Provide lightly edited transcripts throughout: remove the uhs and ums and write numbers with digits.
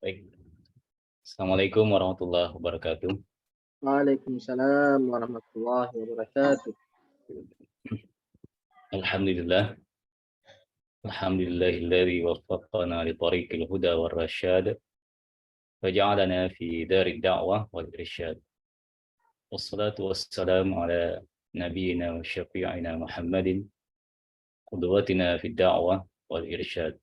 Baik. Assalamualaikum warahmatullahi wabarakatuh. Waalaikumsalam warahmatullahi wabarakatuh. Alhamdulillah. Alhamdulillahilladzi waffaqana li tariqil huda war rasyad. Waja'alana fi darid da'wah wal irsyad. Wassalatu wassalamu ala nabiyyina wa syafi'ina Muhammadin qudwatina fid da'wah wal irsyad.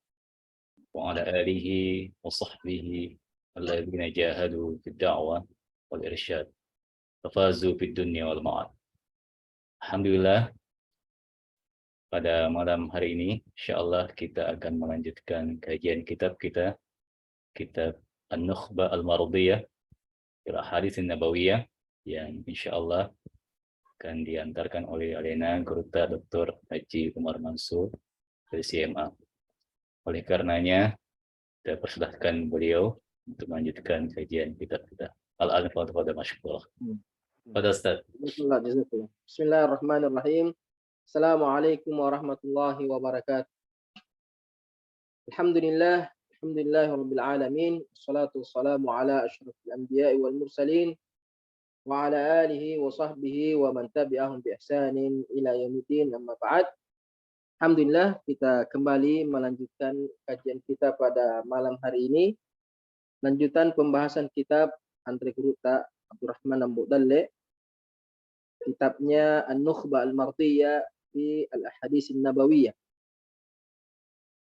Wa ala alihi wa sahbihi alladzina jahadu fid da'wah wal irsyad. Fafazu fid dunya wal ma'ad. Alhamdulillah, pada malam hari ini, insyaallah kita akan melanjutkan kajian kitab kita, kitab An-Nukhbah Al-Mardiyah, fil Ahadits Nabawiyah, yang insyaallah akan diantarkan oleh Alena Gurta Dr. Haji Umar Mansur dari CMA. Oleh karenanya, kita persilahkan beliau untuk melanjutkan kajian kitab kita. Al-Anfal pada masyukurah. Pada Ustaz. Bismillahirrahmanirrahim. Assalamualaikum warahmatullahi wabarakatuh. Alhamdulillahirabbil alamin. Wassalatu wassalamu ala asyrafil anbiya'i wal mursalin wa ala alihi wa sahbihi wa man tabi'ahum bi ihsanin ila yaumiddin, amma ba'd. Alhamdulillah, kita kembali melanjutkan kajian kita pada malam hari ini. Lanjutan pembahasan kitab Andre Guruta Abdurrahman Ambudalle, kitabnya An-Nukhbah Al-Mardiyah fi Al-Ahadits Nabawiyah.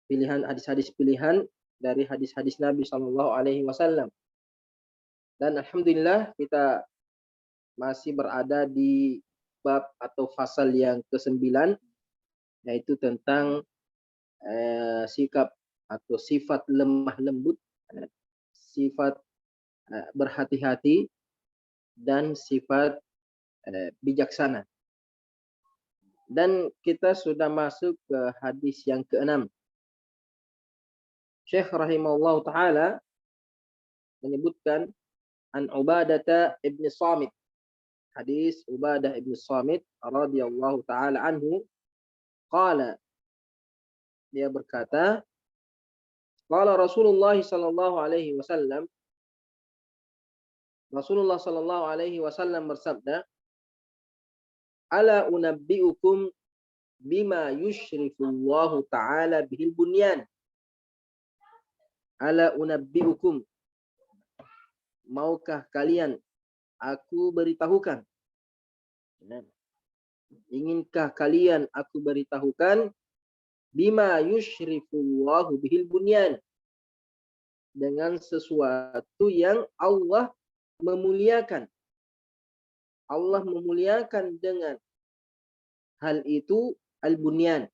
Pilihan hadis-hadis pilihan dari hadis-hadis Nabi Shallallahu Alaihi Wasallam. Dan alhamdulillah kita masih berada di bab atau fasal yang ke-9, yaitu tentang sikap atau sifat lemah lembut, sifat berhati-hati, dan sifat bijaksana. Dan kita sudah masuk ke hadis yang ke-6. Syekh rahimahullah ta'ala menyebutkan an Ubadah ibn Samit. Hadis Ubadah ibn Samit radhiyallahu ta'ala anhu. Qala, dia berkata, qala Rasulullah sallallahu alaihi wasallam, Rasulullah sallallahu alaihi wasallam bersabda, ala unabbiukum bima yushrifullahu ta'ala bihil bunyan. Ala unabbiukum, maukah kalian aku beritahukan? Inginkah kalian aku beritahukan bima yushrifullahu bihil bunyan, dengan sesuatu yang Allah memuliakan. Allah memuliakan dengan hal itu al-bunyan,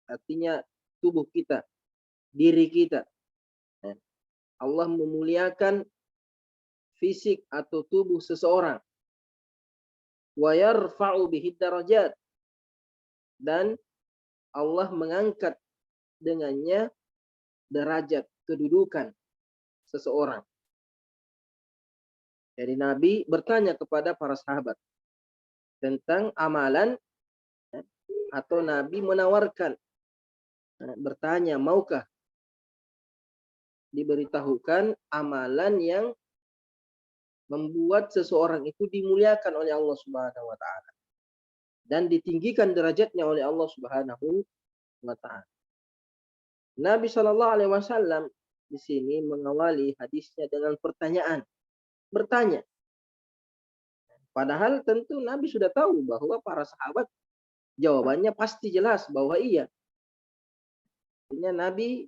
artinya tubuh kita, diri kita. Allah memuliakan fisik atau tubuh seseorang. Wa yarfa'u bihi darajat, dan Allah mengangkat dengannya derajat, kedudukan seseorang. Jadi Nabi bertanya kepada para sahabat tentang amalan, atau Nabi menawarkan, bertanya, maukah diberitahukan amalan yang membuat seseorang itu dimuliakan oleh Allah Subhanahu wa taala dan ditinggikan derajatnya oleh Allah Subhanahu wa taala. Nabi Shallallahu alaihi wasallam di sini mengawali hadisnya dengan pertanyaan. Bertanya. Padahal tentu Nabi sudah tahu bahwa para sahabat jawabannya pasti jelas bahwa iya. Artinya Nabi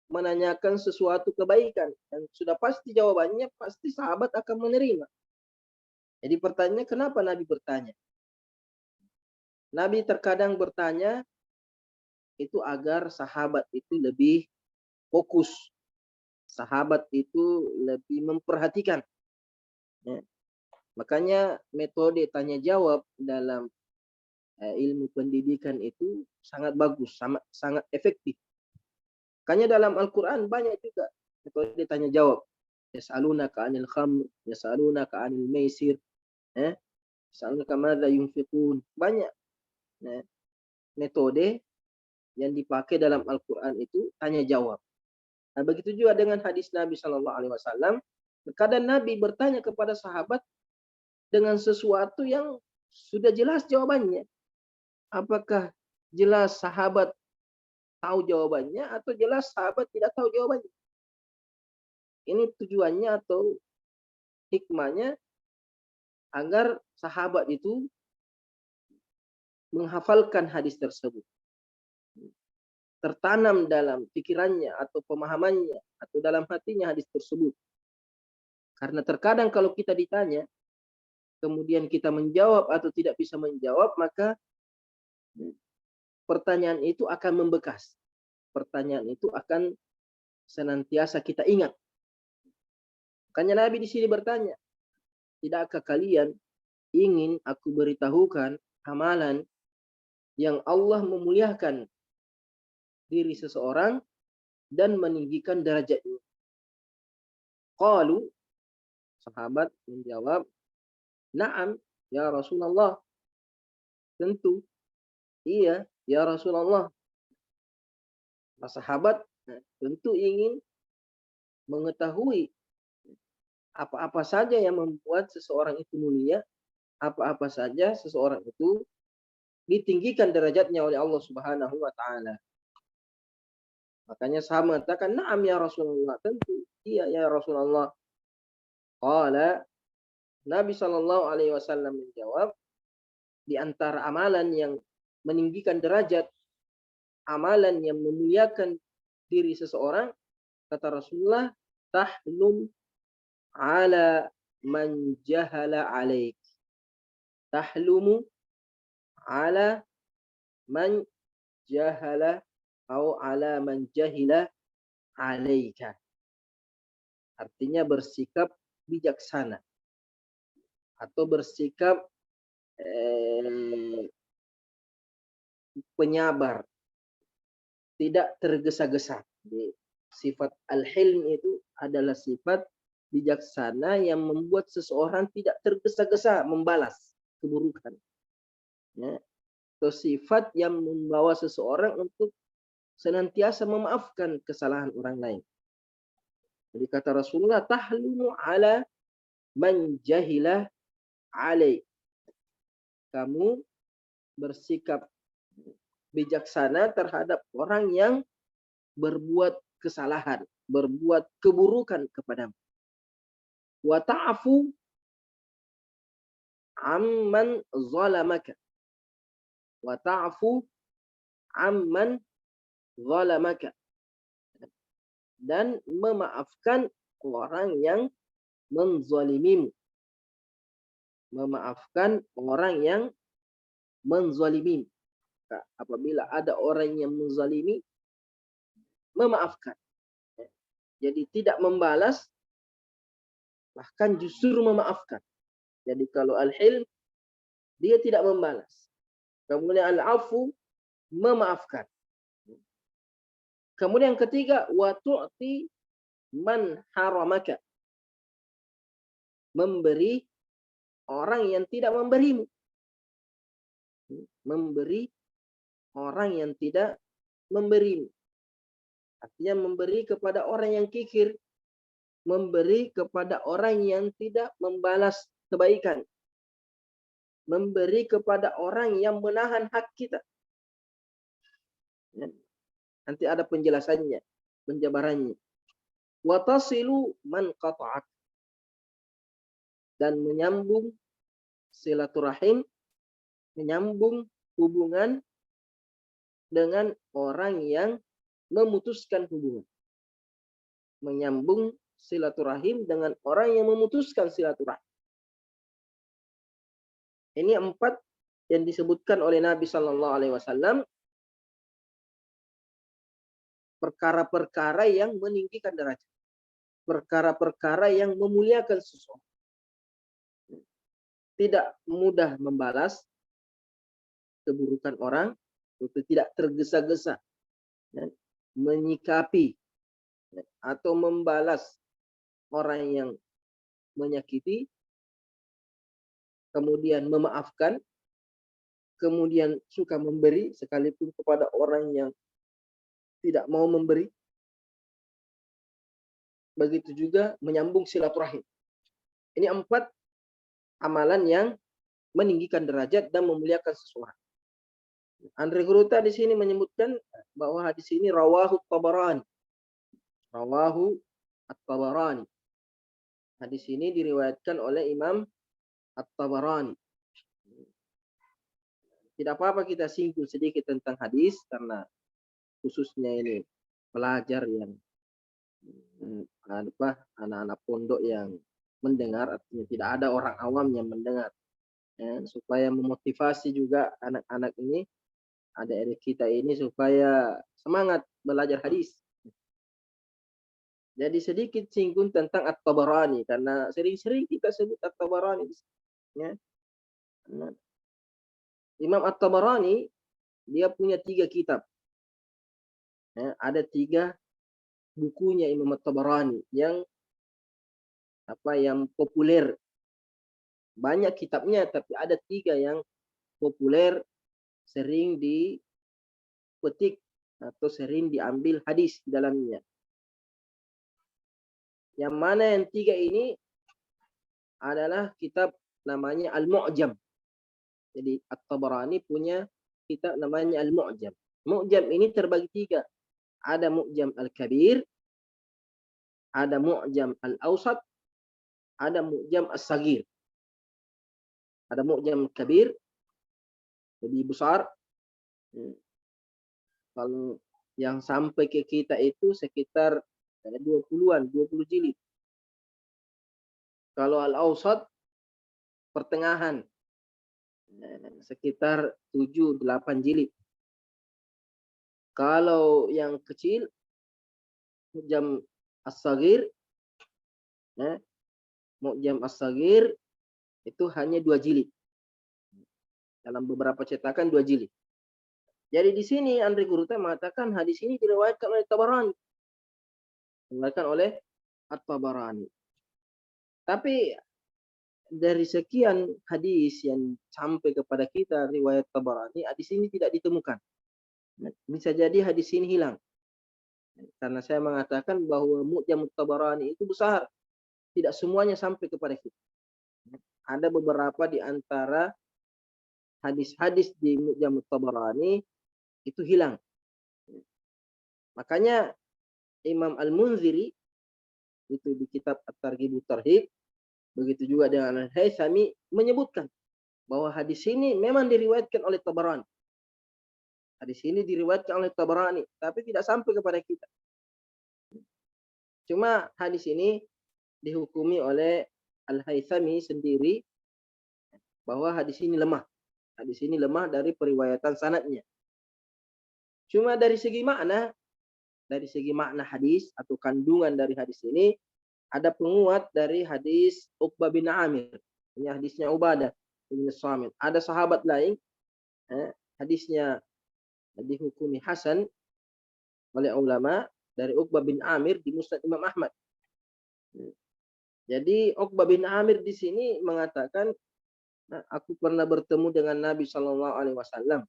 menanyakan sesuatu kebaikan dan sudah pasti jawabannya pasti sahabat akan menerima. Jadi pertanyaannya, kenapa Nabi bertanya? Nabi terkadang bertanya itu agar sahabat itu lebih fokus, sahabat itu lebih memperhatikan. Ya. Makanya metode tanya jawab dalam ilmu pendidikan itu sangat bagus, sangat efektif. Makanya dalam Al-Quran banyak juga metode tanya jawab. Yas'alunaka 'anil khamr, yas'alunaka 'anil maisir, yas'alunaka madza yunfiqun. Banyak metode yang dipakai dalam Al-Quran itu tanya jawab. Nah, begitu juga dengan hadis Nabi Shallallahu Alaihi Wasallam. Terkadang Nabi bertanya kepada sahabat dengan sesuatu yang sudah jelas jawabannya. Apakah jelas sahabat tahu jawabannya atau jelas sahabat tidak tahu jawabannya? Ini tujuannya atau hikmahnya agar sahabat itu menghafalkan hadis tersebut, tertanam dalam pikirannya atau pemahamannya atau dalam hatinya hadis tersebut. Karena terkadang kalau kita ditanya, kemudian kita menjawab atau tidak bisa menjawab, maka pertanyaan itu akan membekas. Pertanyaan itu akan senantiasa kita ingat. Makanya Nabi di sini bertanya, tidakkah kalian ingin aku beritahukan amalan yang Allah memuliakan diri seseorang dan meninggikan derajatnya? Qalu, sahabat menjawab, na'am ya Rasulullah. Tentu, iya ya Rasulullah. Sahabat tentu ingin mengetahui apa-apa saja yang membuat seseorang itu mulia, apa-apa saja seseorang itu ditinggikan derajatnya oleh Allah Subhanahu wa taala. Makanya sahabat mengatakan, "Na'am ya Rasulullah." Tentu, iya ya Rasulullah. Qala, Nabi sallallahu alaihi wasallam menjawab, di antara amalan yang meninggikan derajat, amalan yang memuliakan diri seseorang, kata Rasulullah, tahlum ala man jahala alaik. Tahlumu ala man jahala atau ala man jahila alaika. Artinya bersikap bijaksana atau bersikap penyabar, tidak tergesa-gesa. Sifat al-hilm itu adalah sifat bijaksana yang membuat seseorang tidak tergesa-gesa membalas keburukan. Ya. Atau sifat yang membawa seseorang untuk senantiasa memaafkan kesalahan orang lain. Jadi kata Rasulullah, tahlumu ala man jahila alaik. Kamu bersikap bijaksana terhadap orang yang berbuat kesalahan, berbuat keburukan kepadamu. Wa ta'fu amman zalamaka. Wa ta'fu amman zalamaka. Dan memaafkan orang yang menzalimimu. Memaafkan orang yang menzalimi. Apabila ada orang yang menzalimi, memaafkan. Jadi tidak membalas, bahkan justru memaafkan. Jadi kalau al-hilm, dia tidak membalas. Kemudian al-afu, memaafkan. Kemudian yang ketiga, wa tu'ti man haramaka. Memberi orang yang tidak memberimu. Memberi orang yang tidak memberimu. Artinya memberi kepada orang yang kikir. Memberi kepada orang yang tidak membalas kebaikan. Memberi kepada orang yang menahan hak kita. Nanti ada penjelasannya, penjabarannya. Wa tasilu man qata'ak. Dan menyambung silaturahim, menyambung hubungan dengan orang yang memutuskan hubungan. Menyambung silaturahim dengan orang yang memutuskan silaturahim. Ini 4 yang disebutkan oleh Nabi Shallallahu Alaihi Wasallam, perkara-perkara yang meninggikan derajat, perkara-perkara yang memuliakan seseorang. Tidak mudah membalas keburukan orang, tidak tergesa-gesa menyikapi atau membalas orang yang menyakiti, kemudian memaafkan, kemudian suka memberi sekalipun kepada orang yang tidak mau memberi. begitu juga menyambung silaturahim. Ini 4 amalan yang meninggikan derajat dan memuliakan seseorang. Andre Gruta di sini menyebutkan bahwa hadis ini rawahu Tabarani. Rawahu At-Tabarani. Hadis ini diriwayatkan oleh Imam At-Tabarani. Tidak apa-apa kita singgung sedikit tentang hadis karena khususnya ini pelajar yang anak-anak pondok yang mendengar, artinya tidak ada orang awam yang mendengar, ya, supaya memotivasi juga anak-anak ini, adik-adik kita ini supaya semangat belajar hadis. Jadi sedikit singgung tentang At-Tabarani karena sering-sering kita sebut At-Tabarani, ya. Imam At-Tabarani dia punya 3 kitab. Ya, ada 3 bukunya Imam At-Tabarani yang populer. Banyak kitabnya tapi ada 3 yang populer, sering dipetik atau sering diambil hadis di dalamnya. Yang mana yang 3 ini adalah kitab namanya Al-Mu'jam. Jadi At-Tabarani punya kitab namanya Al-Mu'jam. Mu'jam ini terbagi 3. Ada Mu'jam Al-Kabir, ada Mu'jam Al-Awsat, ada Mu'jam As-Saghir. Ada Mu'jam Al-Kabir, lebih besar. Kalau yang sampai ke kita itu sekitar 20 jilid. Kalau Al-Awsat pertengahan, sekitar 7-8 jilid. Kalau yang kecil, Mu'jam As-Saghir, Mu'jam As-Saghir itu hanya 2 jilid. Dalam beberapa cetakan 2 jilid. Jadi di sini Andre Guruta mengatakan hadis ini diriwayatkan oleh Tabarani. Diriwayatkan oleh At-Tabarani. Tapi dari sekian hadis yang sampai kepada kita riwayat Tabarani, hadis ini tidak ditemukan. Bisa jadi hadis ini hilang. Karena saya mengatakan bahwa Mu'jam Tabarani itu besar. Tidak semuanya sampai kepada kita. Ada beberapa di antara hadis-hadis di Mu'jam Tabarani itu hilang. Makanya Imam Al-Munziri itu di kitab At-Targhib At-Tarhib, begitu juga dengan Al-Haythami menyebutkan bahwa hadis ini memang diriwayatkan oleh Tabarani. Hadis ini diriwayatkan oleh Tabarani, tapi tidak sampai kepada kita. Cuma hadis ini dihukumi oleh Al-Haythami sendiri bahwa hadis ini lemah. Hadis ini lemah dari periwayatan sanadnya. Cuma dari segi makna hadis atau kandungan dari hadis ini, ada penguat dari hadis Uqbah bin Amir. Ini hadisnya Ubadah bin Samit. Ada sahabat lain, hadisnya dihukumi hasan oleh ulama dari Uqbah bin Amir di Musnad Imam Ahmad. Jadi Uqbah bin Amir di sini mengatakan, aku pernah bertemu dengan Nabi Shallallahu Alaihi Wasallam.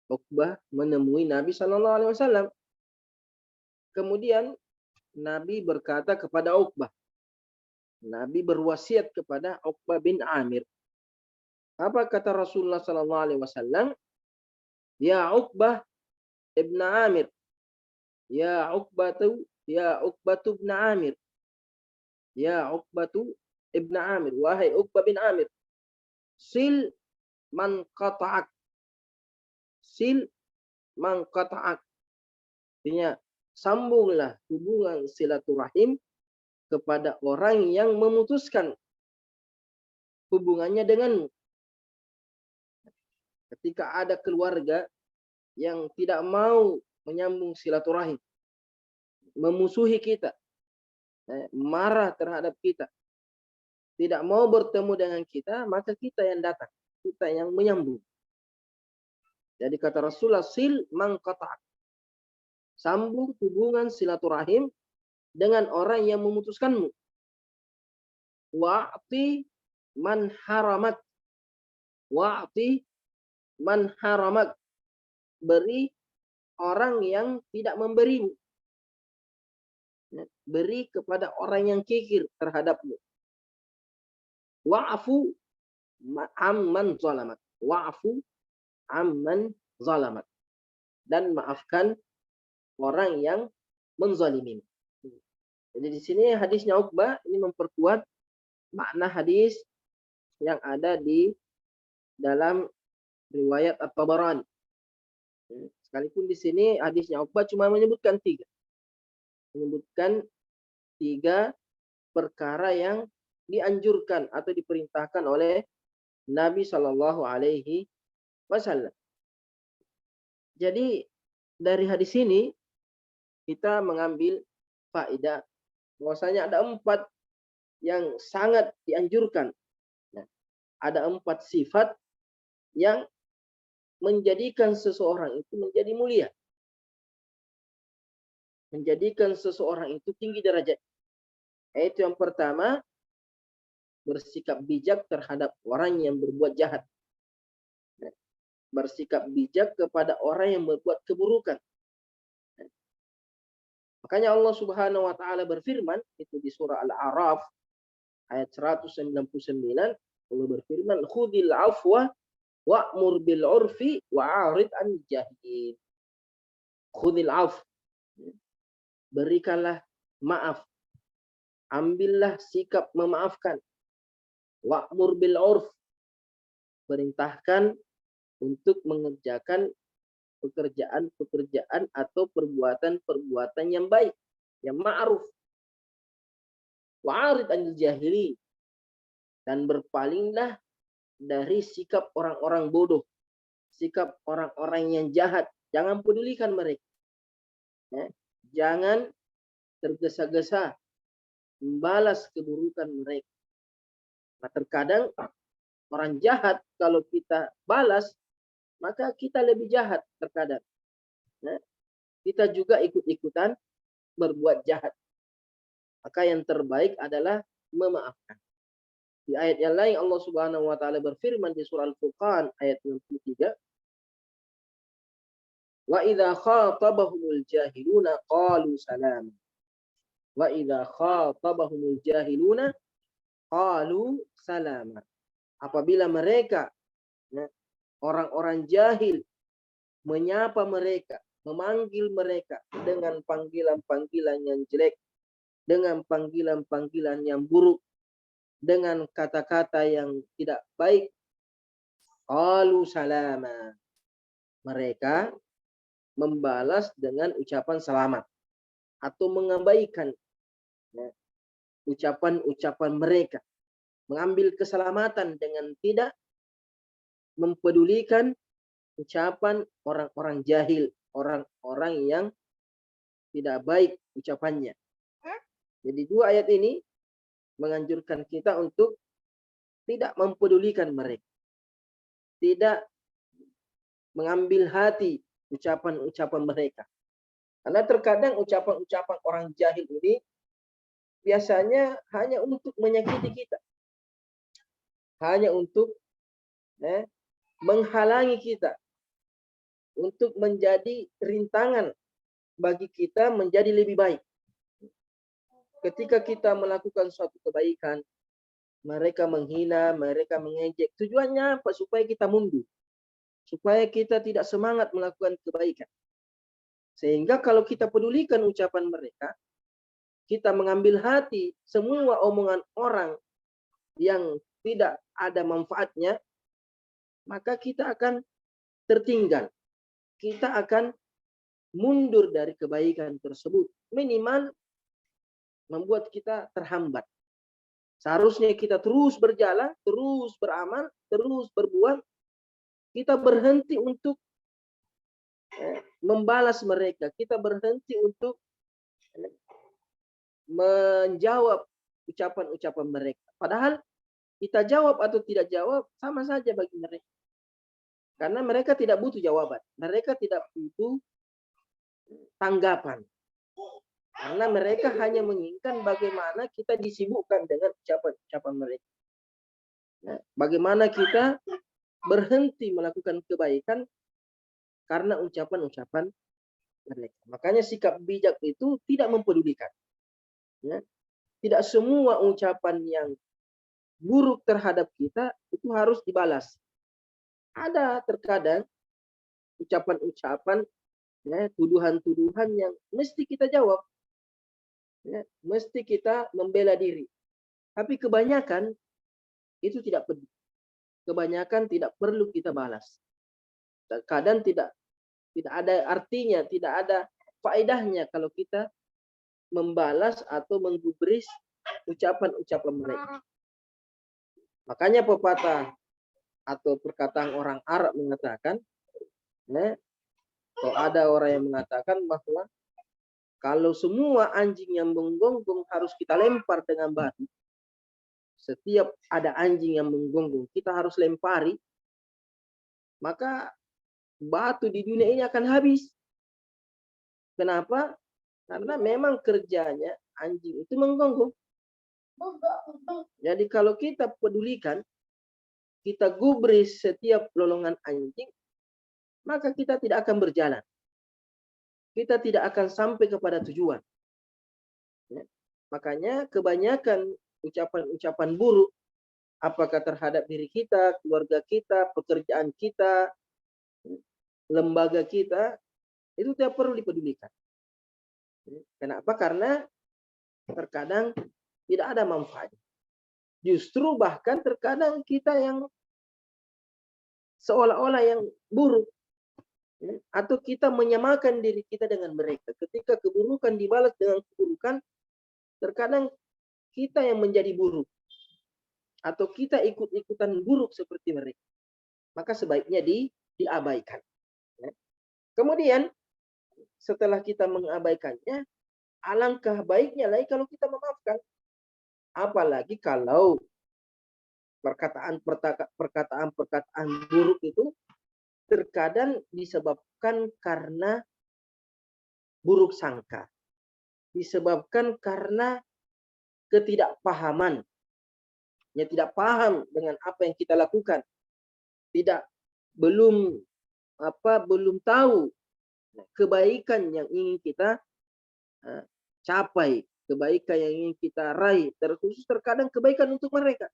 Uqbah menemui Nabi Shallallahu Alaihi Wasallam. Kemudian Nabi berkata kepada Uqbah. Nabi berwasiat kepada Uqbah bin Amir. Apa kata Rasulullah Shallallahu Alaihi Wasallam? Ya Uqbah ibn Amir. Ya Uqbatu ibn Amir. Ya Uqbatu ibn Amir. Wahai Uqbah bin Amir. Sil man qata'ak. Sil man qata'ak. Artinya, sambunglah hubungan silaturahim kepada orang yang memutuskan hubungannya denganmu. Ketika ada keluarga yang tidak mau menyambung silaturahim, memusuhi kita, marah terhadap kita, tidak mau bertemu dengan kita, maka kita yang datang, kita yang menyambung. Jadi kata Rasulullah, sil man qata'ak. Sambung hubungan silaturahim dengan orang yang memutuskanmu. Wa'ti man haramak. Wa'ti man haramak. Beri orang yang tidak memberimu. Beri kepada orang yang kikir terhadapmu. Wa'fu amman zalamat. Wa'fu amman zalamat. Dan maafkan orang yang menzalimi. Jadi di sini hadisnya Uqbah ini memperkuat makna hadis yang ada di dalam riwayat At-Tabarani. Sekalipun di sini hadisnya Uqbah cuma menyebutkan tiga. Menyebutkan tiga perkara yang dianjurkan atau diperintahkan oleh Nabi Shallallahu Alaihi Wasallam. Jadi dari hadis ini kita mengambil faedah bahwasanya ada 4 yang sangat dianjurkan. Ada 4 sifat yang menjadikan seseorang itu menjadi mulia. Menjadikan seseorang itu tinggi derajat. Yaitu yang pertama, bersikap bijak terhadap orang yang berbuat jahat. Bersikap bijak kepada orang yang berbuat keburukan. Makanya Allah Subhanahu wa taala berfirman itu di surah Al-A'raf ayat 199, Allah berfirman, "Khudil afwa wa'mur bil 'urfi wa'arid 'anil jahilin." Khudil af. Berikanlah maaf. Ambillah sikap memaafkan. Wa'mur bil 'urf. Perintahkan untuk mengerjakan pekerjaan-pekerjaan atau perbuatan-perbuatan yang baik, yang ma'ruf. Wa'arid 'anil jahilin. Dan berpalinglah dari sikap orang-orang bodoh, sikap orang-orang yang jahat. Jangan pedulikan mereka. Jangan tergesa-gesa membalas keburukan mereka. Nah, terkadang orang jahat kalau kita balas, maka kita lebih jahat terkadang. Kita juga ikut-ikutan berbuat jahat. Maka yang terbaik adalah memaafkan. Di ayat yang lain Allah Subhanahu wa taala berfirman di surah Al-Furqan ayat 63, "Wa idza khatabahumul jahiluna qalu salama." Wa idza khatabahumul jahiluna qalu salama. Apabila mereka orang-orang jahil menyapa mereka, memanggil mereka dengan panggilan-panggilan yang jelek, dengan panggilan-panggilan yang buruk, dengan kata-kata yang tidak baik, qalu salama. Mereka membalas dengan ucapan selamat atau mengabaikan ucapan-ucapan mereka, mengambil keselamatan dengan tidak mempedulikan ucapan orang-orang jahil, orang-orang yang tidak baik ucapannya. Jadi 2 ayat ini menganjurkan kita untuk tidak mempedulikan mereka. Tidak mengambil hati ucapan-ucapan mereka. Karena terkadang ucapan-ucapan orang jahil ini biasanya hanya untuk menyakiti kita. Hanya untuk menghalangi kita. Untuk menjadi rintangan bagi kita menjadi lebih baik. Ketika kita melakukan suatu kebaikan, mereka menghina, mereka mengejek. Tujuannya apa? Supaya kita mundur. Supaya kita tidak semangat melakukan kebaikan. Sehingga kalau kita pedulikan ucapan mereka, kita mengambil hati semua omongan orang yang tidak ada manfaatnya, maka kita akan tertinggal. Kita akan mundur dari kebaikan tersebut. Minimal membuat kita terhambat. Seharusnya kita terus berjalan, terus beramal, terus berbuat. Kita berhenti untuk membalas mereka. Kita berhenti untuk menjawab ucapan-ucapan mereka. Padahal kita jawab atau tidak jawab sama saja bagi mereka. Karena mereka tidak butuh jawaban. Mereka tidak butuh tanggapan. Karena mereka hanya menginginkan bagaimana kita disibukkan dengan ucapan-ucapan mereka. Bagaimana kita berhenti melakukan kebaikan karena ucapan-ucapan mereka. Makanya sikap bijak itu tidak mempedulikan. Ya. Tidak semua ucapan yang buruk terhadap kita itu harus dibalas. Ada terkadang ucapan-ucapan, ya, tuduhan-tuduhan yang mesti kita jawab, ya, mesti kita membela diri. Tapi kebanyakan itu tidak perlu. Kebanyakan tidak perlu kita balas. Kadang tidak ada artinya, tidak ada faedahnya kalau kita membalas atau menggubris ucapan-ucapan mereka. Makanya pepatah atau perkataan orang Arab mengatakan, ya, kalau ada orang yang mengatakan bahwa kalau semua anjing yang menggonggong harus kita lempar dengan batu, setiap ada anjing yang menggonggong kita harus lempari, maka batu di dunia ini akan habis. Kenapa? Karena memang kerjanya anjing itu menggonggong. Jadi kalau kita pedulikan, kita gubris setiap lolongan anjing, maka kita tidak akan berjalan. Kita tidak akan sampai kepada tujuan. Ya. Makanya kebanyakan ucapan-ucapan buruk, apakah terhadap diri kita, keluarga kita, pekerjaan kita, lembaga kita, itu tidak perlu dipedulikan. Kenapa? Karena terkadang tidak ada manfaatnya. Justru bahkan terkadang kita yang seolah-olah yang buruk, atau kita menyamakan diri kita dengan mereka. Ketika keburukan dibalas dengan keburukan, terkadang kita yang menjadi buruk, atau kita ikut-ikutan buruk seperti mereka. Maka sebaiknya diabaikan. Kemudian setelah kita mengabaikannya, alangkah baiknya lagi kalau kita memaafkan. Apalagi kalau perkataan buruk itu terkadang disebabkan karena buruk sangka, disebabkan karena ketidakpahaman, ya, tidak paham dengan apa yang kita lakukan, belum tahu kebaikan yang ingin kita capai, kebaikan yang ingin kita raih, terkhusus terkadang kebaikan untuk mereka.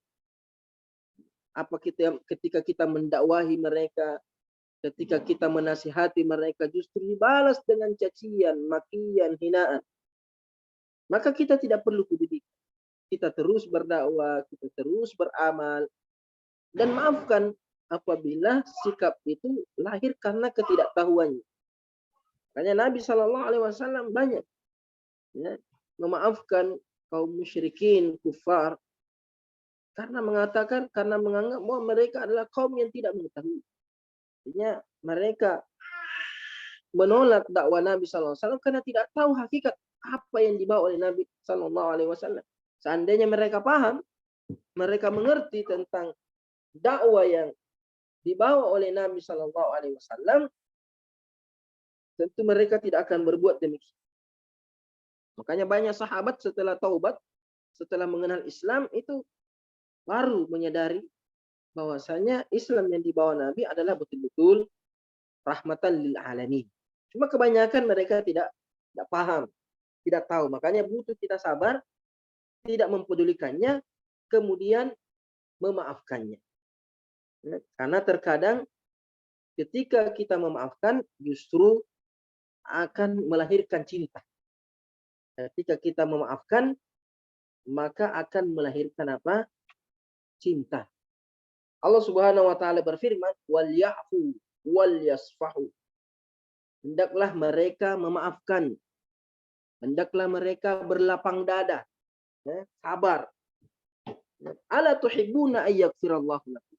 Ketika kita mendakwahi mereka, ketika kita menasihati mereka, justru dibalas dengan cacian, makian, hinaan. Maka kita tidak perlu peduli. Kita terus berdakwah, kita terus beramal, dan maafkan apabila sikap itu lahir karena ketidaktahuannya. Makanya Nabi Shallallahu Alaihi Wasallam banyak, ya, memaafkan kaum musyrikin, kufar, karena menganggap bahwa mereka adalah kaum yang tidak mengetahui. Artinya mereka menolak dakwah Nabi Shallallahu Alaihi Wasallam karena tidak tahu hakikat apa yang dibawa oleh Nabi Shallallahu Alaihi Wasallam. Seandainya mereka paham, mereka mengerti tentang dakwah yang dibawa oleh Nabi Shallallahu Alaihi Wasallam, tentu mereka tidak akan berbuat demikian. Makanya banyak sahabat setelah taubat, setelah mengenal Islam, itu baru menyadari bahwasanya Islam yang dibawa Nabi adalah betul-betul rahmatan lil alamin. Cuma kebanyakan mereka tidak paham, tidak tahu. Makanya butuh kita sabar, tidak mempedulikannya, kemudian memaafkannya. Karena terkadang ketika kita memaafkan justru akan melahirkan cinta. Ketika kita memaafkan, maka akan melahirkan apa? Cinta. Allah Subhanahu wa taala berfirman, "Wal ya'fu wal yasfahu." Hendaklah mereka memaafkan. Hendaklah mereka berlapang dada, ya, sabar. Ala tuhibbuna ay yaghfirallahu lakum.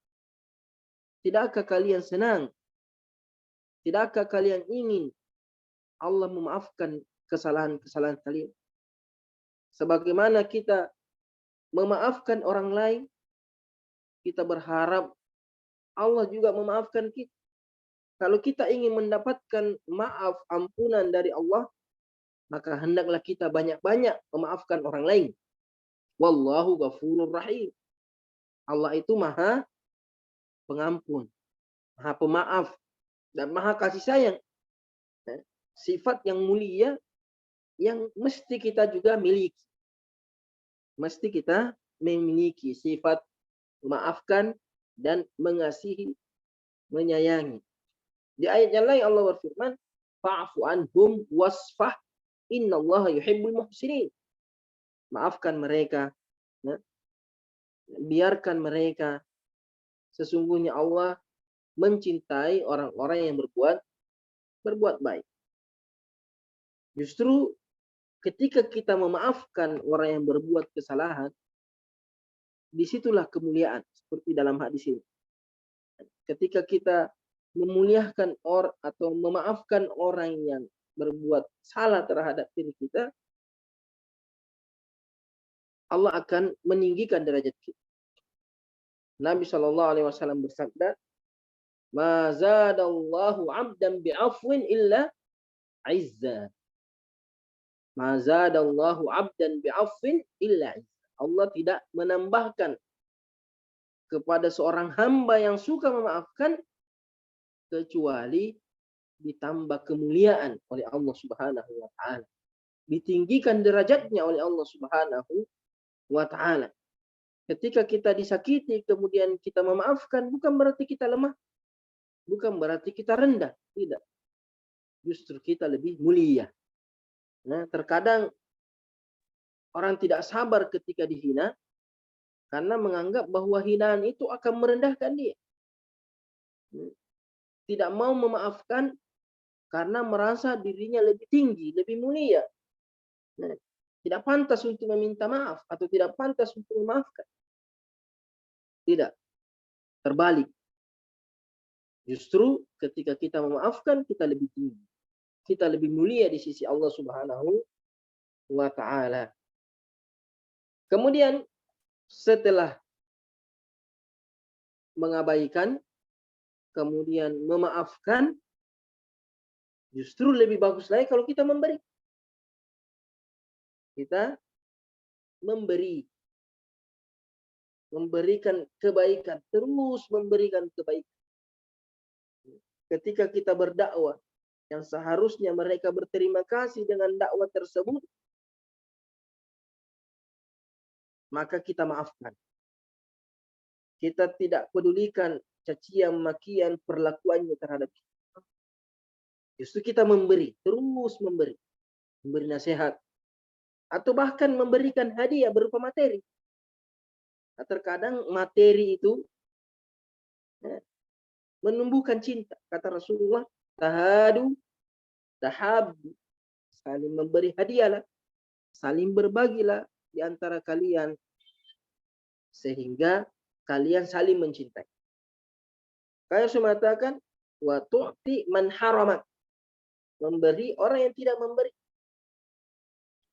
Tidakkah kalian senang? Tidakkah kalian ingin Allah memaafkan kesalahan-kesalahan kalian? Sebagaimana kita memaafkan orang lain, kita berharap Allah juga memaafkan kita. Kalau kita ingin mendapatkan maaf, ampunan dari Allah, maka hendaklah kita banyak-banyak memaafkan orang lain. Wallahu ghafurur rahim. Allah itu maha pengampun, maha pemaaf, dan maha kasih sayang. Sifat yang mulia yang mesti kita juga miliki. mesti kita memiliki sifat memaafkan dan mengasihi, menyayangi. Di ayat yang lain Allah berfirman, fa'fu anhum wasfah innallaha yuhibbul muhsinin. Maafkan mereka, ya. Biarkan mereka. Sesungguhnya Allah mencintai orang-orang yang berbuat baik. Justru ketika kita memaafkan orang yang berbuat kesalahan, disitulah kemuliaan seperti dalam hadis ini. Ketika kita memuliakan orang atau memaafkan orang yang berbuat salah terhadap diri kita, Allah akan meninggikan derajat kita. Nabi SAW bersabda, "Ma zadallahu 'abdan bi'afwin illa 'izza." Ma zadallahu 'abdan bi'afwin illa 'izza. Allah tidak menambahkan kepada seorang hamba yang suka memaafkan kecuali ditambah kemuliaan oleh Allah Subhanahu wa taala. Ditinggikan derajatnya oleh Allah Subhanahu wa taala. Ketika kita disakiti kemudian kita memaafkan, bukan berarti kita lemah, bukan berarti kita rendah, tidak. Justru kita lebih mulia. Nah, terkadang orang tidak sabar ketika dihina karena menganggap bahwa hinaan itu akan merendahkan dia. Tidak mau memaafkan karena merasa dirinya lebih tinggi, lebih mulia. Nah, tidak pantas untuk meminta maaf atau tidak pantas untuk memaafkan. Tidak. Terbalik. Justru ketika kita memaafkan, kita lebih tinggi. Kita lebih mulia di sisi Allah Subhanahu wa taala. Kemudian setelah mengabaikan, kemudian memaafkan, justru lebih bagus lagi kalau kita memberi. Kita memberi. Memberikan kebaikan. Terus memberikan kebaikan. Ketika kita berdakwah, yang seharusnya mereka berterima kasih dengan dakwah tersebut, maka kita maafkan. Kita tidak pedulikan cacian, makian, perlakuannya terhadap kita. Justru kita memberi, terus memberi. Memberi nasihat. Atau bahkan memberikan hadiah berupa materi. Nah, terkadang materi itu menumbuhkan cinta. Kata Rasulullah, tahadu, tahabu. Saling memberi hadiahlah. Saling berbagilah di antara kalian. Sehingga kalian saling mencintai. Kaya saya mengatakan, wa tu'ti man haramak. Memberi orang yang tidak memberi.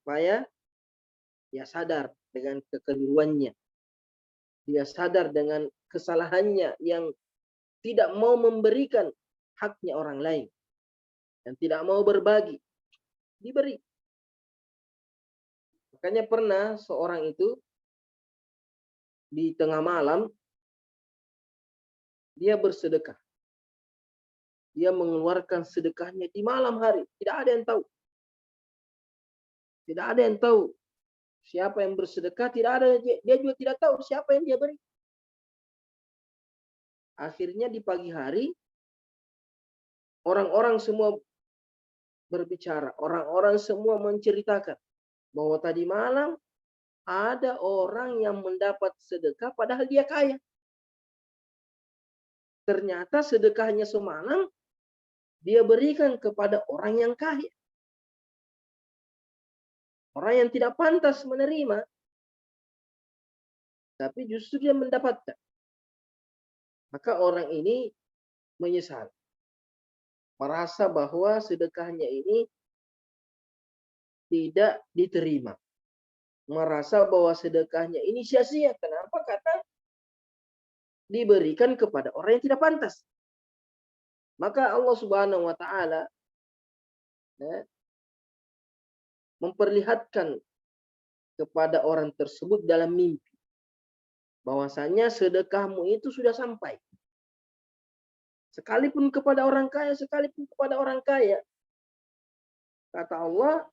Supaya dia sadar dengan kekeliruannya. Dia sadar dengan kesalahannya yang tidak mau memberikan haknya orang lain. Dan tidak mau berbagi. Diberi. Makanya pernah seorang itu di tengah malam dia bersedekah. Dia mengeluarkan sedekahnya di malam hari. Tidak ada yang tahu. Tidak ada yang tahu siapa yang bersedekah. Tidak ada, dia juga tidak tahu siapa yang dia beri. Akhirnya di pagi hari orang-orang semua berbicara. Orang-orang semua menceritakan bahwa tadi malam ada orang yang mendapat sedekah padahal dia kaya. Ternyata sedekahnya semalam dia berikan kepada orang yang kaya. Orang yang tidak pantas menerima. Tapi justru dia mendapatkan. Maka orang ini menyesal. Merasa bahwa sedekahnya ini tidak diterima. Merasa bahwa sedekahnya ini sia-sia. Kenapa? Karena diberikan kepada orang yang tidak pantas. Maka Allah Subhanahu wa taala memperlihatkan kepada orang tersebut dalam mimpi bahwasanya sedekahmu itu sudah sampai. Sekalipun kepada orang kaya, sekalipun kepada orang kaya. Kata Allah,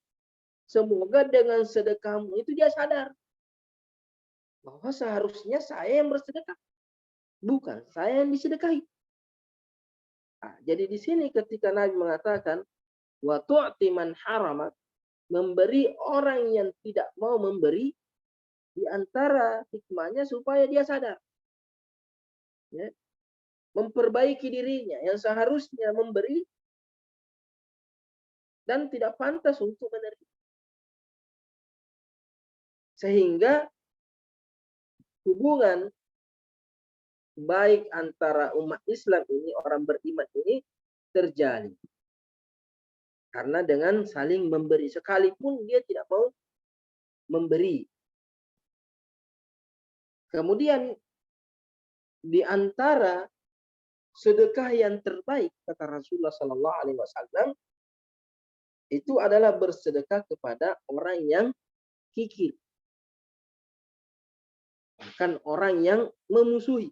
semoga dengan sedekahmu itu dia sadar bahwa seharusnya saya yang bersedekah, bukan saya yang disedekahi. Nah, jadi di sini ketika Nabi mengatakan wa tu'ti man haramat, memberi orang yang tidak mau memberi, di antara hikmahnya supaya dia sadar, ya, memperbaiki dirinya yang seharusnya memberi dan tidak pantas untuk menerima. Sehingga hubungan baik antara umat Islam ini, orang beriman ini terjalin. Karena dengan saling memberi, sekalipun dia tidak mau memberi. Kemudian di antara sedekah yang terbaik kata Rasulullah Sallallahu Alaihi Wasallam itu adalah bersedekah kepada orang yang kikir, bahkan orang yang memusuhi.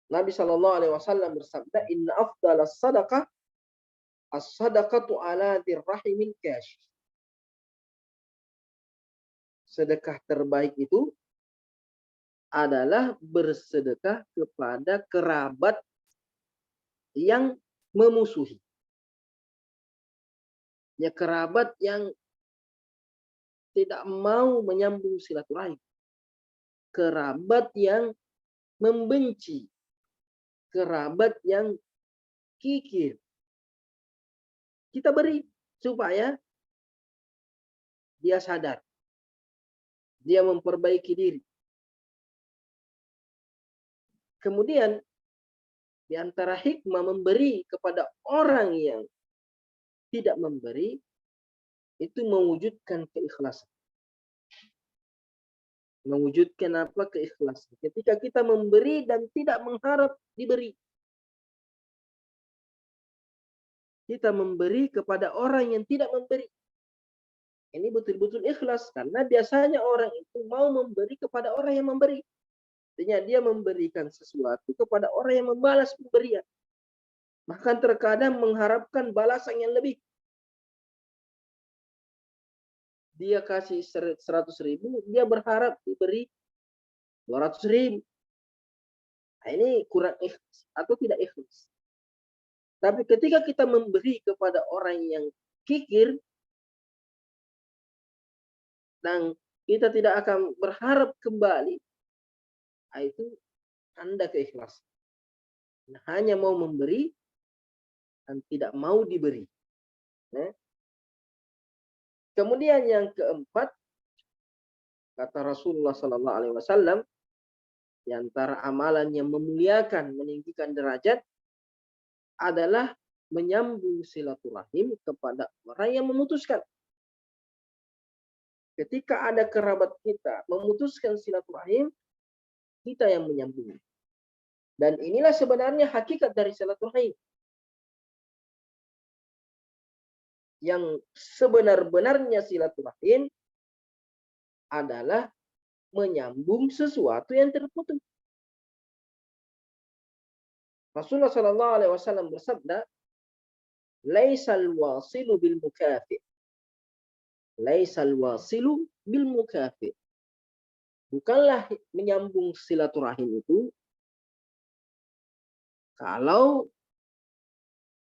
Nabi Sallallahu Alaihi Wasallam bersabda, Inna afdalas sadaqah as-sadaqatu ala dirrahimin kash. Sedekah terbaik itu adalah bersedekah kepada kerabat yang memusuhi. Ya, kerabat yang tidak mau menyambung silaturahim. Kerabat yang membenci. Kerabat yang kikir. Kita beri supaya dia sadar. Dia memperbaiki diri. Kemudian di antara hikmah memberi kepada orang yang tidak memberi itu mewujudkan keikhlasan. Mewujudkan apa? Keikhlasan. Ketika kita memberi dan tidak mengharap diberi. Kita memberi kepada orang yang tidak memberi. Ini betul-betul ikhlas. Karena biasanya orang itu mau memberi kepada orang yang memberi. Artinya dia memberikan sesuatu kepada orang yang membalas pemberian. Bahkan terkadang mengharapkan balasan yang lebih. Dia kasih 100.000, dia berharap diberi 200.000. Nah, ini kurang ikhlas atau tidak ikhlas. Tapi ketika kita memberi kepada orang yang kikir dan kita tidak akan berharap kembali, nah itu tanda keikhlasan. Nah, hanya mau memberi dan tidak mau diberi. Nah, kemudian yang keempat, kata Rasulullah Sallallahu Alaihi Wasallam, di antara amalan yang memuliakan, meninggikan derajat adalah menyambung silaturahim kepada orang yang memutuskan. Ketika ada kerabat kita memutuskan silaturahim, kita yang menyambung. Dan inilah sebenarnya hakikat dari silaturahim. Yang sebenar-benarnya silaturahim adalah menyambung sesuatu yang terputus. Rasulullah Sallallahu Alaihi Wasallam bersabda, "Laisal wasilu bil mukafi." Laisal wasilu bil mukafi. Bukanlah menyambung silaturahim itu kalau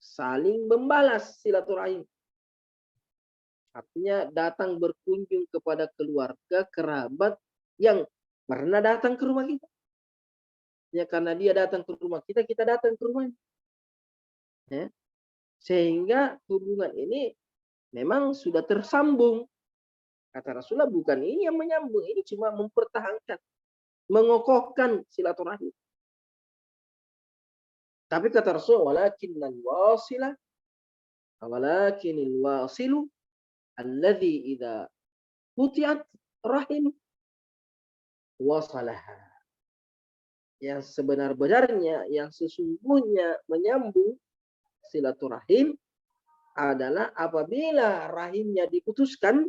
saling membalas silaturahim. Artinya datang berkunjung kepada keluarga, kerabat yang pernah datang ke rumah kita. Ya, karena dia datang ke rumah kita, kita datang ke rumahnya. Ya. Sehingga hubungan ini memang sudah tersambung. Kata Rasulullah, bukan ini yang menyambung, ini cuma mempertahankan, mengokohkan silaturahim. Tapi kata Rasulullah, walakinil wasilu alladhi idza quti'at rahim wasalaha. Yang sebenar-benarnya, yang sesungguhnya menyambung silaturahim adalah apabila rahimnya diputuskan,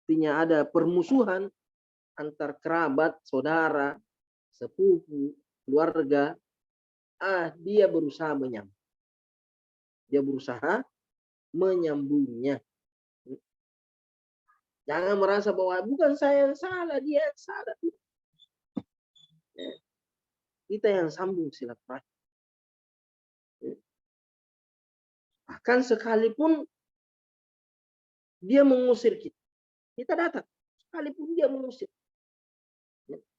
artinya ada permusuhan antar kerabat, saudara, sepupu, keluarga, dia berusaha menyambung. Dia berusaha menyambungnya. Jangan merasa bahwa bukan saya yang salah, dia yang salah. Kita yang sambung silaturahim. Bahkan sekalipun dia mengusir kita, kita datang. Sekalipun dia mengusir.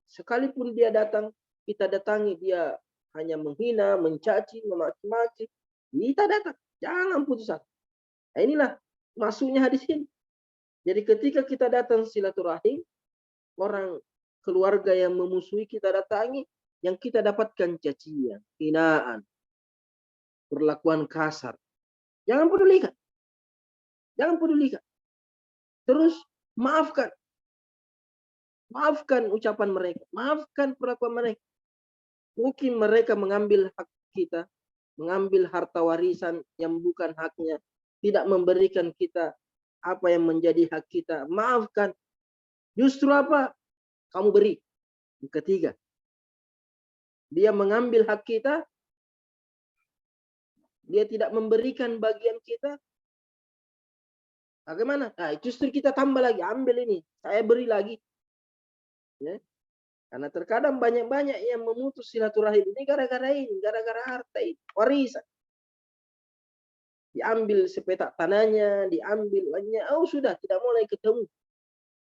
Sekalipun dia datang, kita datangi, dia hanya menghina, mencaci, memaki-maki, kita datang. Jangan putus asa. Nah, inilah masuknya hadis ini. Jadi ketika kita datang silaturahim, orang keluarga yang memusuhi kita datangi, yang kita dapatkan cacian, hinaan, perlakuan kasar. Jangan pedulikan. Jangan pedulikan. Terus maafkan. Maafkan ucapan mereka. Maafkan perlakuan mereka. Mungkin mereka mengambil hak kita, mengambil harta warisan yang bukan haknya, tidak memberikan kita apa yang menjadi hak kita. Maafkan. Justru apa? Kamu beri. Yang ketiga, dia mengambil hak kita, dia tidak memberikan bagian kita. Bagaimana? Nah, justru kita tambah lagi, ambil ini, saya beri lagi. Ya. Karena terkadang banyak-banyak yang memutus silaturahim ini gara-gara ini, gara-gara harta ini, warisan. Diambil sepetak tanahnya, diambil banyak, oh sudah, tidak mau lagi ketemu.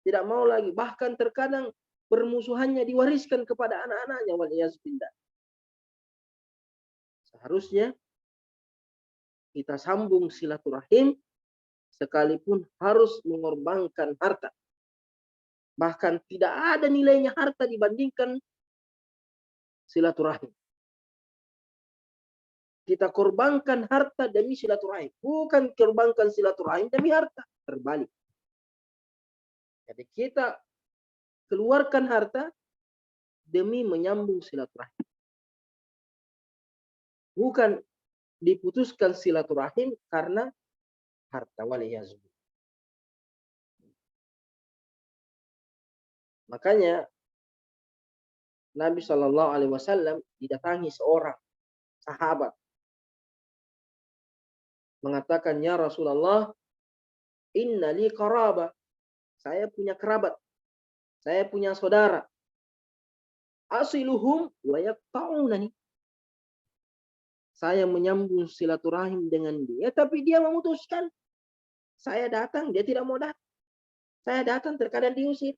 Tidak mau lagi, bahkan terkadang permusuhannya diwariskan kepada anak-anaknya, waliyazbillah. Seharusnya kita sambung silaturahim sekalipun harus mengorbankan harta. Bahkan tidak ada nilainya harta dibandingkan silaturahim. Kita korbankan harta demi silaturahim. Bukan korbankan silaturahim demi harta. Terbalik. Jadi kita keluarkan harta demi menyambung silaturahim. Bukan diputuskan silaturahim karena harta, waliyazbillah. Makanya Nabi Shallallahu Alaihi Wasallam didatangi seorang sahabat mengatakan, ya Rasulullah, inna li qaraba, saya punya kerabat, saya punya saudara, asiluhum wa yaqta'unani, saya menyambung silaturahim dengan dia, tapi dia memutuskan. Saya datang, dia tidak mau datang. Saya datang, terkadang diusir.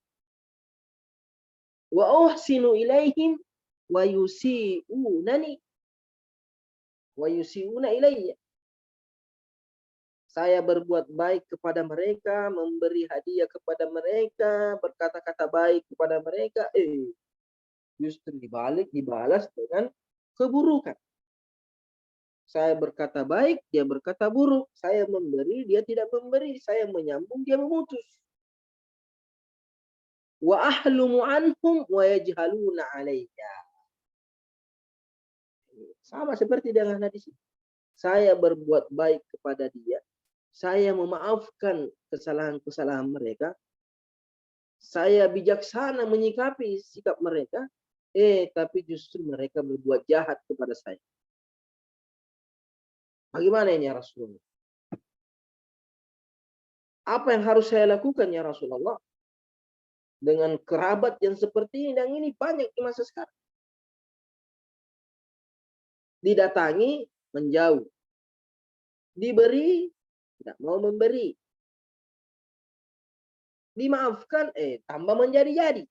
Wa uhsinu ilaihim wa yusi'unani wa yusi'una ilayya. Saya berbuat baik kepada mereka, memberi hadiah kepada mereka, berkata-kata baik kepada mereka. Justru dibalas dengan keburukan. Saya berkata baik, dia berkata buruk. Saya memberi, dia tidak memberi. Saya menyambung, dia memutus. Wa ahlumu anhum wa yajhaluna alayya. Sama seperti dengan hadis ini. Saya berbuat baik kepada dia. Saya memaafkan kesalahan-kesalahan mereka. Saya bijaksana menyikapi sikap mereka. Tapi justru mereka berbuat jahat kepada saya. Bagaimana ini ya Rasulullah? Apa yang harus saya lakukan ya Rasulullah? Dengan kerabat yang seperti ini, dan ini banyak di masa sekarang. Didatangi, menjauh. Diberi, tidak mau memberi. Dimaafkan, tambah menjadi-jadi.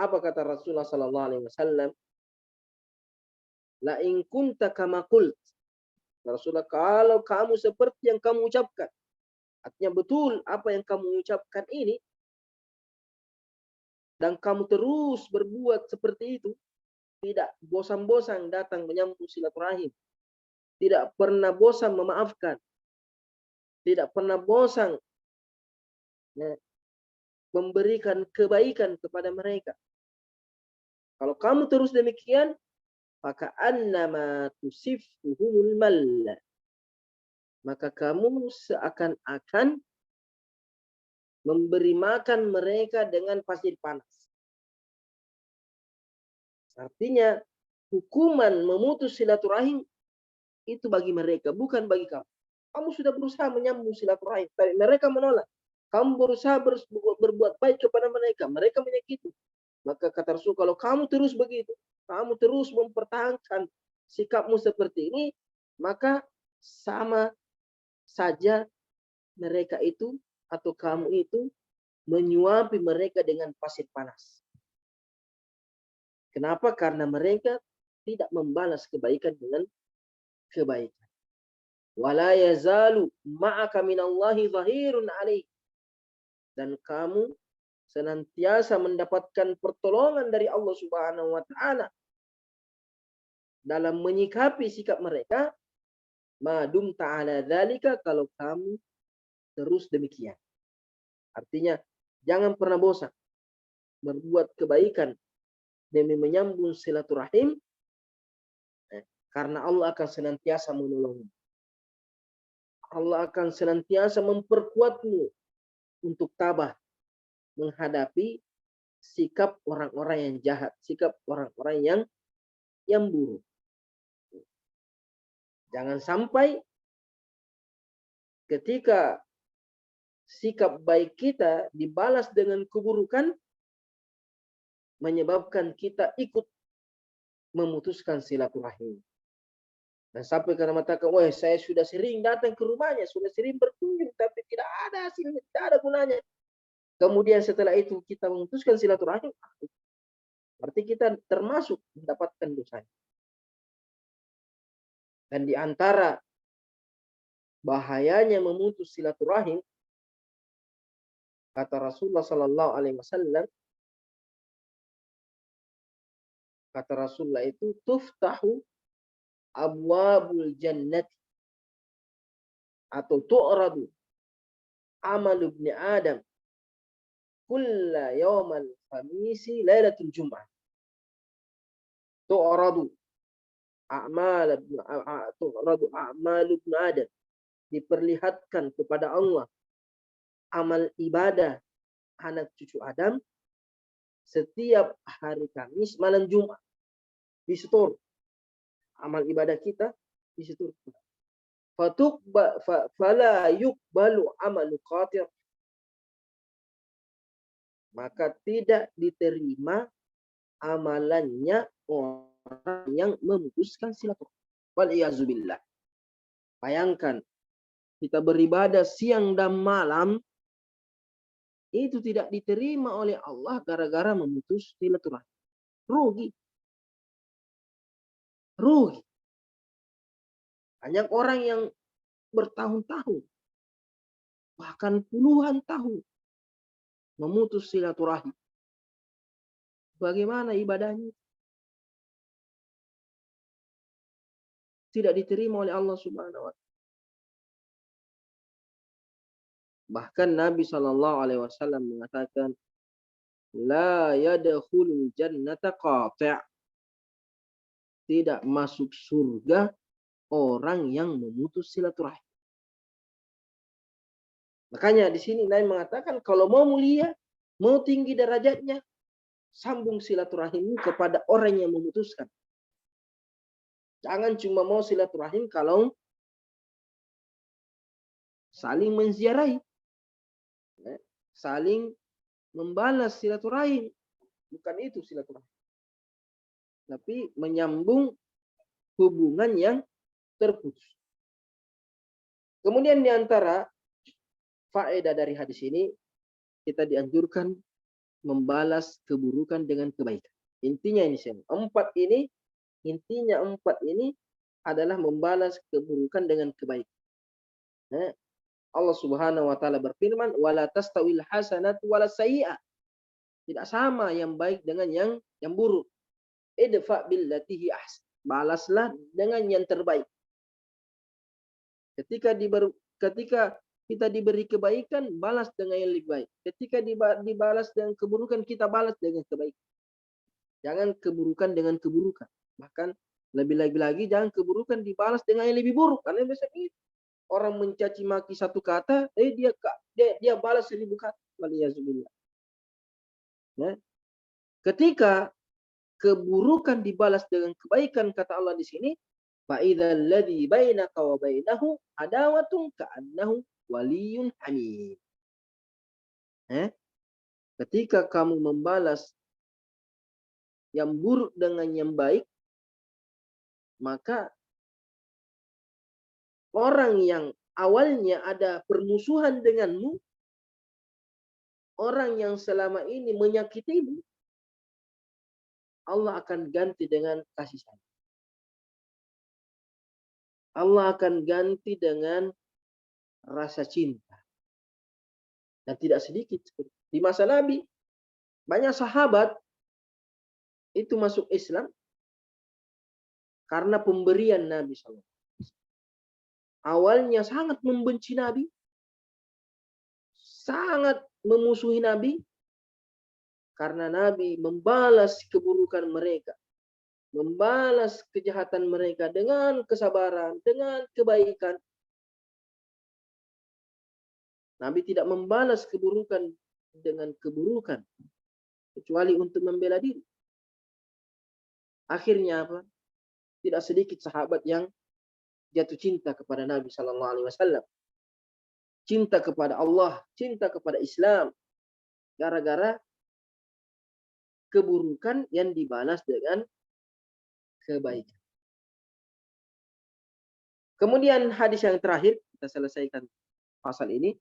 Apa kata Rasulullah sallallahu alaihi wasallam? La in kunta kama qult. Rasulullah, kalau kamu seperti yang kamu ucapkan, artinya betul apa yang kamu ucapkan ini, dan kamu terus berbuat seperti itu, tidak bosan-bosan datang menyambung silaturahim, tidak pernah bosan memaafkan, tidak pernah bosan memberikan kebaikan kepada mereka. Kalau kamu terus demikian, maka annama tusiffuhumul malla, maka kamu seakan-akan memberi makan mereka dengan pasir panas. Artinya hukuman memutus silaturahim itu bagi mereka, bukan bagi kamu. Kamu sudah berusaha menyambung silaturahim, tapi mereka menolak. Kamu berusaha berbuat baik kepada mereka, mereka menyakiti. Maka kata Rasul, kalau kamu terus begitu, kamu terus mempertahankan sikapmu seperti ini, maka sama saja mereka itu atau kamu itu menyuapi mereka dengan pasir panas. Kenapa? Karena mereka tidak membalas kebaikan dengan kebaikan. Wala yazalu ma'aka minallahi zahirun alaih. Dan kamu senantiasa mendapatkan pertolongan dari Allah Subhanahu wa taala dalam menyikapi sikap mereka, madum ta'ala dzalika, kalau kamu terus demikian. Artinya jangan pernah bosan berbuat kebaikan demi menyambung silaturahim, karena Allah akan senantiasa menolongmu. Allah akan senantiasa memperkuatmu untuk tabah menghadapi sikap orang-orang yang jahat, sikap orang-orang yang buruk. Jangan sampai ketika sikap baik kita dibalas dengan keburukan, menyebabkan kita ikut memutuskan silaturahim. Dan sampai karena mengatakan, wah saya sudah sering datang ke rumahnya, sudah sering berkunjung, tapi tidak ada hasilnya, tidak ada gunanya. Kemudian setelah itu kita memutuskan silaturahim, berarti kita termasuk mendapatkan dosanya. Dan di antara bahayanya memutus silaturahim, kata Rasulullah Sallallahu Alaihi Wasallam, kata Rasulullah itu, tuftahu abwabul jannati, atau tu'radu amal ibni Adam kulla yawmal khamisi lailatul jum'ah. Tu'radu a'mal ibni Adam, diperlihatkan kepada Allah amal ibadah anak cucu Adam setiap hari Kamis malam Jumat. Disetor amal ibadah kita, disetor. Fala yuqbalu amalu qatir, maka tidak diterima amalannya orang yang memutuskan silaturahim. Waliyazubillah. Bayangkan kita beribadah siang dan malam, itu tidak diterima oleh Allah gara-gara memutus silaturahim. Rugi. Rugi. Banyak orang yang bertahun-tahun, bahkan puluhan tahun memutus silaturahim. Bagaimana ibadahnya? Tidak diterima oleh Allah Subhanahu wa taala. Bahkan Nabi Shallallahu Alaihi Wasallam mengatakan, la yadkhulul jannata qati', tidak masuk surga orang yang memutus silaturahim. Makanya di sini Nabi mengatakan, kalau mau mulia, mau tinggi derajatnya, sambung silaturahim kepada orang yang memutuskan. Jangan cuma mau silaturahim kalau saling menziarahi, saling membalas silaturahim. Bukan itu silaturahim. Tapi menyambung hubungan yang terputus. Kemudian di antara faedah dari hadis ini, kita dianjurkan membalas keburukan dengan kebaikan. Intinya ini, intinya empat ini adalah membalas keburukan dengan kebaikan. Allah Subhanahu wa taala berfirman, wala tastawil hasanatu wala sayyi'ah. Tidak sama yang baik dengan yang buruk. Idfa billati hi ahsan. Balaslah dengan yang terbaik. Ketika kita diberi kebaikan, balas dengan yang lebih baik. Ketika dibalas dengan keburukan, kita balas dengan kebaikan. Jangan keburukan dengan keburukan. Bahkan lebih-lebih lagi, jangan keburukan dibalas dengan yang lebih buruk. Karena biasanya orang mencaci maki satu kata, dia balas 1000 kata. Waliyazubillah. Ya. Ketika keburukan dibalas dengan kebaikan, kata Allah di sini, Fa idzal ladzi bainaka wa bainahu adawatun ka'annahu waliyyun hamim. Ketika kamu membalas yang buruk dengan yang baik, maka orang yang awalnya ada permusuhan denganmu, orang yang selama ini menyakitimu, Allah akan ganti dengan kasih sayang. Allah akan ganti dengan rasa cinta. Dan tidak sedikit. Di masa Nabi, banyak sahabat itu masuk Islam karena pemberian Nabi SAW. Awalnya sangat membenci Nabi, sangat memusuhi Nabi, karena Nabi membalas keburukan mereka, membalas kejahatan mereka dengan kesabaran, dengan kebaikan. Nabi tidak membalas keburukan dengan keburukan, kecuali untuk membela diri. Akhirnya apa? Tidak sedikit sahabat yang jatuh cinta kepada Nabi Sallallahu Alaihi Wasallam, cinta kepada Allah, cinta kepada Islam, gara-gara keburukan yang dibalas dengan kebaikan. Kemudian hadis yang terakhir, kita selesaikan pasal ini.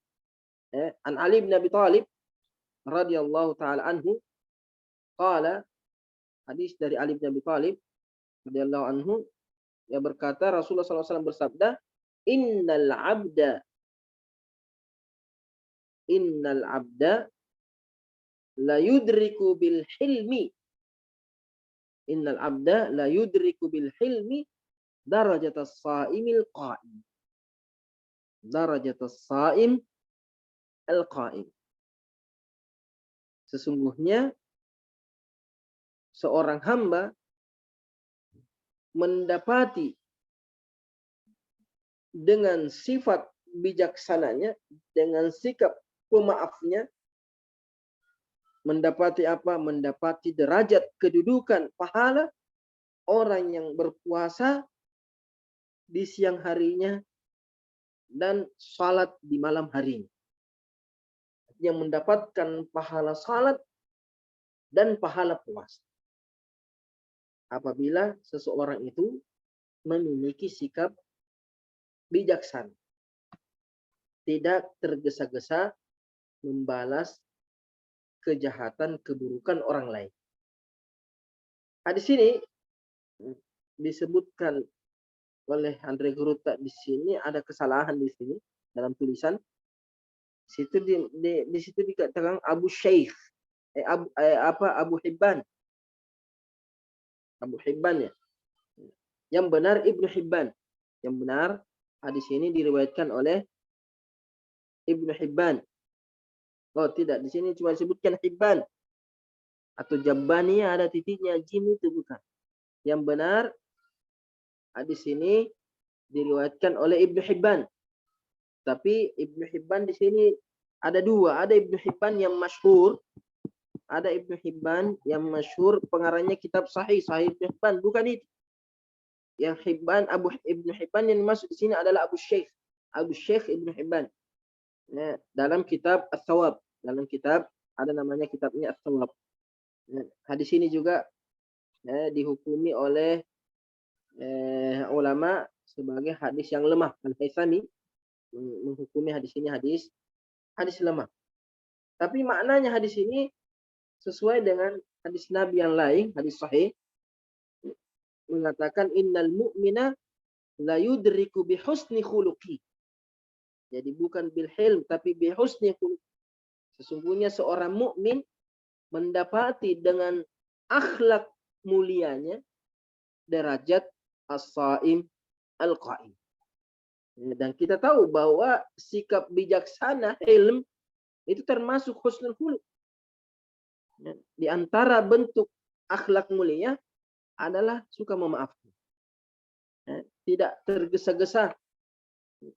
An Ali bin Abi Thalib radhiyallahu taala anhu qala, hadis dari Ali bin Abi Thalib radhiyallahu anhu, yang berkata Rasulullah SAW bersabda, innal abda la yudriku bil hilmi, innal abda la yudriku bil hilmi darajatas saimil qa'im, darajatas saim al-qa'im. Sesungguhnya seorang hamba mendapati dengan sifat bijaksananya, dengan sikap pemaafnya, mendapati apa? Mendapati derajat kedudukan pahala orang yang berpuasa di siang harinya dan salat di malam harinya. Yang mendapatkan pahala salat dan pahala puasa. Apabila seseorang itu memiliki sikap bijaksana, tidak tergesa-gesa membalas kejahatan, keburukan orang lain. Di sini disebutkan oleh Andre Guruta, di sini ada kesalahan di sini dalam tulisan. Di situ dikatakan Abu Syekh, Abu Hibban. Abu Hibban ya. Yang benar Ibnu Hibban. Yang benar hadis ini diriwayatkan oleh Ibnu Hibban. Oh tidak, di sini cuma disebutkan Hibban atau Jabbani, ada titiknya, jim itu bukan. Yang benar hadis ini diriwayatkan oleh Ibnu Hibban. Tapi Ibnu Hibban di sini ada dua. Ada Ibnu Hibban yang masyhur. Ada Ibnu Hibban yang masyhur, pengarangnya kitab Sahih Ibnu Hibban. Bukan itu. Yang Hibban, Ibnu Hibban yang masuk di sini adalah Abu Syekh Ibnu Hibban. Nah, dalam kitab Ats-Tsawab. Dalam kitab, ada namanya kitabnya Ats-Tsawab. Nah, hadis ini juga dihukumi oleh ulama sebagai hadis yang lemah. Al-Haythami menghukumi hadis ini hadis lemah. Tapi maknanya hadis ini sesuai dengan hadis Nabi yang lain, hadis sahih, mengatakan innal mu'mina la yudriku bi husni khuluqi. Jadi bukan bil hilm tapi bi husni khuluqi. Sesungguhnya seorang mukmin mendapati dengan akhlak mulianya derajat as-saim al-qaim. Dan kita tahu bahwa sikap bijaksana, ilm, itu termasuk husnul khuluq. Di antara bentuk akhlak mulia adalah suka memaafkan. Tidak tergesa-gesa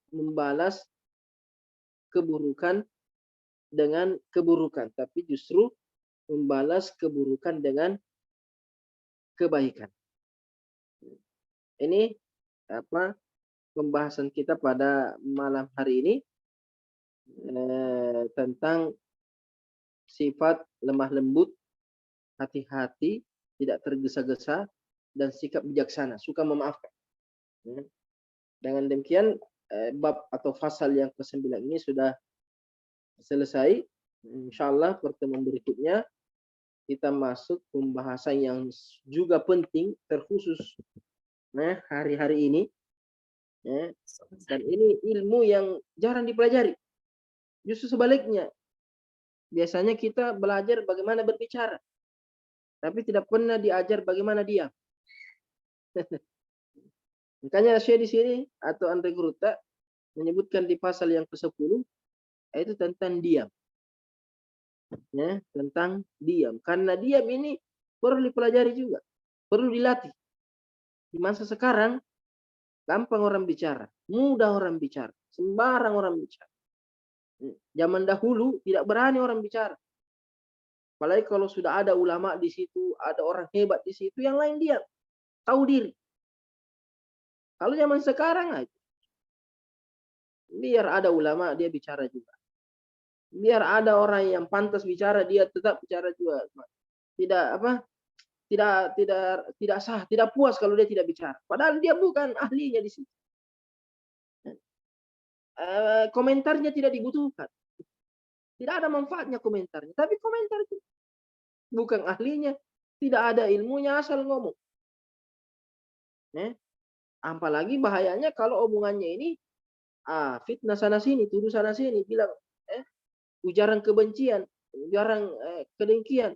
membalas keburukan dengan keburukan, tapi justru membalas keburukan dengan kebaikan. Ini pembahasan kita pada malam hari ini tentang sifat lemah lembut, hati-hati, tidak tergesa-gesa, dan sikap bijaksana, suka memaafkan. Dengan demikian bab atau fasal yang ke-9 ini sudah selesai. Insyaallah pertemuan berikutnya kita masuk pembahasan yang juga penting, terkhusus hari-hari ini. Dan ini ilmu yang jarang dipelajari. Justru sebaliknya. Biasanya kita belajar bagaimana berbicara, tapi tidak pernah diajar bagaimana diam. Makanya Syekh di sini atau Andre Gruta menyebutkan di pasal yang ke-10 itu tentang diam. Tentang diam. Karena diam ini perlu dipelajari juga, perlu dilatih. Di masa sekarang gampang orang bicara, mudah orang bicara, sembarang orang bicara. Zaman dahulu tidak berani orang bicara. Apalagi kalau sudah ada ulama di situ, ada orang hebat di situ, yang lain diam, tahu diri. Kalau zaman sekarang aja, biar ada ulama dia bicara juga. Biar ada orang yang pantas bicara dia tetap bicara juga. Tidak sah, tidak puas kalau dia tidak bicara. Padahal dia bukan ahlinya di situ. Komentarnya tidak dibutuhkan. Tidak ada manfaatnya komentarnya. Tapi komentar itu bukan ahlinya, tidak ada ilmunya, asal ngomong. Apalagi bahayanya kalau omongannya ini fitnah sana sini, tuduh sana sini, bilang ujaran kebencian, ujaran kedengkian,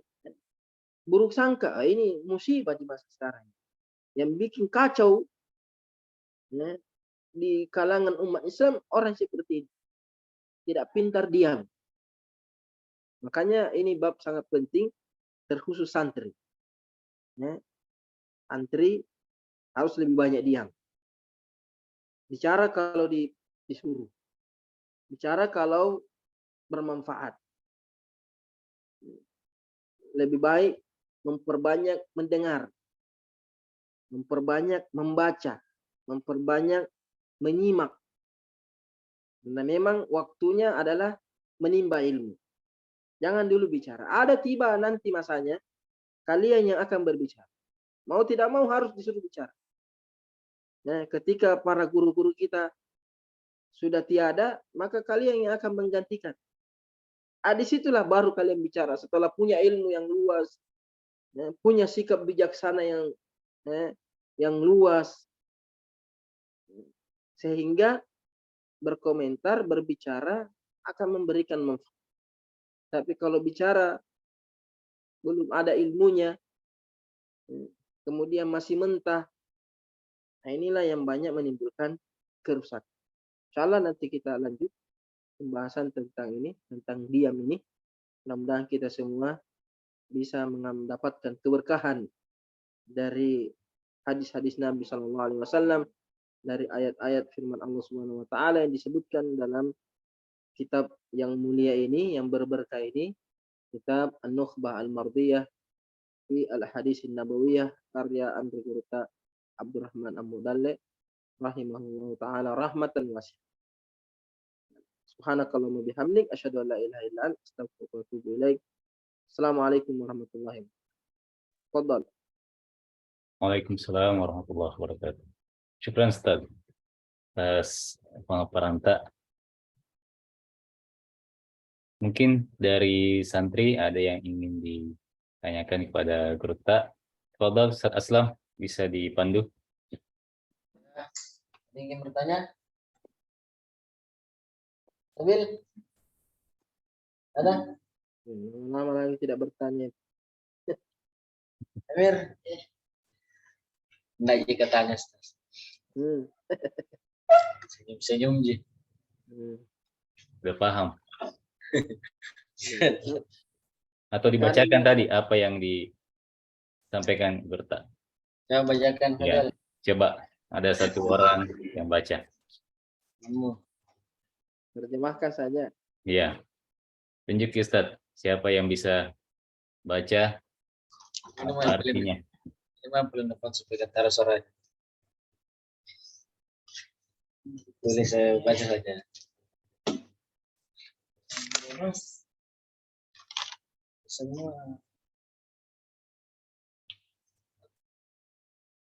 buruk sangka. Ini musibah di masa sekarang. Yang bikin kacau di kalangan umat Islam orang seperti ini. Tidak pintar diam. Makanya ini bab sangat penting, terkhusus santri. Santri harus lebih banyak diam. Bicara kalau disuruh. Bicara kalau bermanfaat. Lebih baik memperbanyak mendengar. Memperbanyak membaca. Memperbanyak menyimak. Karena memang waktunya adalah menimba ilmu. Jangan dulu bicara. Ada tiba nanti masanya, kalian yang akan berbicara. Mau tidak mau harus disuruh bicara. Ketika para guru-guru kita sudah tiada, maka kalian yang akan menggantikan. Disitulah baru kalian bicara. Setelah punya ilmu yang luas, punya sikap bijaksana yang luas, sehingga berkomentar, berbicara akan memberikan manfaat. Tapi kalau bicara belum ada ilmunya, kemudian masih mentah, inilah yang banyak menimbulkan kerusakan. Insyaallah nanti kita lanjut pembahasan tentang ini, tentang diam ini. Mudah-mudahan kita semua bisa mendapatkan keberkahan dari hadis-hadis Nabi SAW, dari ayat-ayat firman Allah Subhanahu wa taala yang disebutkan dalam kitab yang mulia ini, yang berberkah ini, kitab An-Nukhbah Al-Mardiyah fi Al-Hadis An-Nabawiyah karya Andre Gruta Abdurrahman Am-Mudalli rahimahullahu taala rahmatan wasi'ah. Subhanakallahumma bihamdik asyhadu an la ilaha illa anta astaghfiruka wa atubu ilaik. Assalamualaikum warahmatullahi wabarakatuh. Tafadhal. Waalaikumsalam warahmatullahi wabarakatuh. Syukran Ustaz atas pemaparan tak. Mungkin dari santri ada yang ingin ditanyakan kepada Gruta. Tafadhal Ustaz Aslam, bisa dipandu. Ingin bertanya? Nabil? Ada? Lama lagi tidak bertanya. Amir? Nggak jika tanya, Ustaz. Senyum-senyum je. Udah paham. Atau dibacakan tadi apa yang disampaikan Gruta. Saya bacakan. Ya, coba ada satu orang yang baca. Terjemahkan saja. Iya. Tunjuk Ustaz, siapa yang bisa baca apa artinya? Ini mah belum dapat supaya antara suara. Boleh saya baca saja. Semua.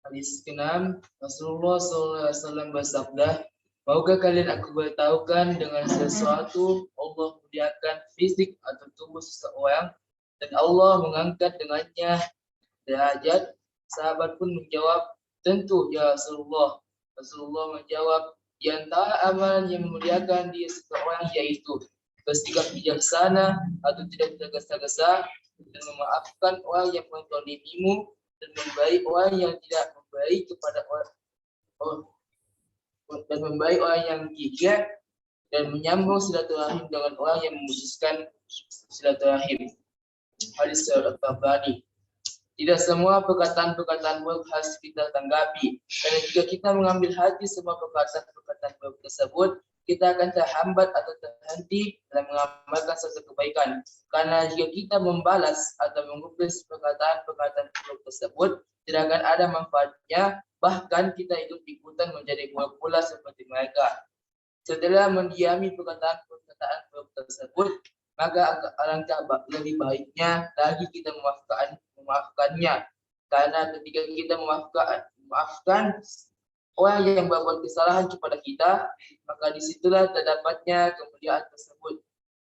Hadis ke-6, Rasulullah SAW bersabda, maukah kalian aku beritahukan dengan sesuatu Allah muliakan fisik atau tubuh seseorang dan Allah mengangkat dengannya derajat? Sahabat pun menjawab, tentu ya Rasulullah. Rasulullah menjawab, di antara amalan yang memuliakan dia seseorang yaitu bersikap bijaksana atau tidak tergesa-gesa dan memaafkan orang yang menzalimimu dan membaik orang yang tidak membaik kepada dan membaik orang yang gigih dan menyambung silaturahim dengan orang yang memutuskan silaturahim. Hadis riwayat Tabrani. Tidak semua perkataan-perkataan buruk harus kita tanggapi. Karena jika kita mengambil hati semua perkataan-perkataan buruk tersebut, kita akan terhambat atau terhenti dalam mengamalkan sesuatu kebaikan. Karena jika kita membalas atau menguplis perkataan-perkataan buruk tersebut, tidak akan ada manfaatnya, bahkan kita ikut-ikutan menjadi buruk pula seperti mereka. Setelah mendiami perkataan-perkataan buruk tersebut, maka alangkah lebih baiknya lagi kita memaafkannya. Karena ketika kita memaafkan orang yang berbuat kesalahan kepada kita, maka disitulah terdapatnya kemuliaan tersebut.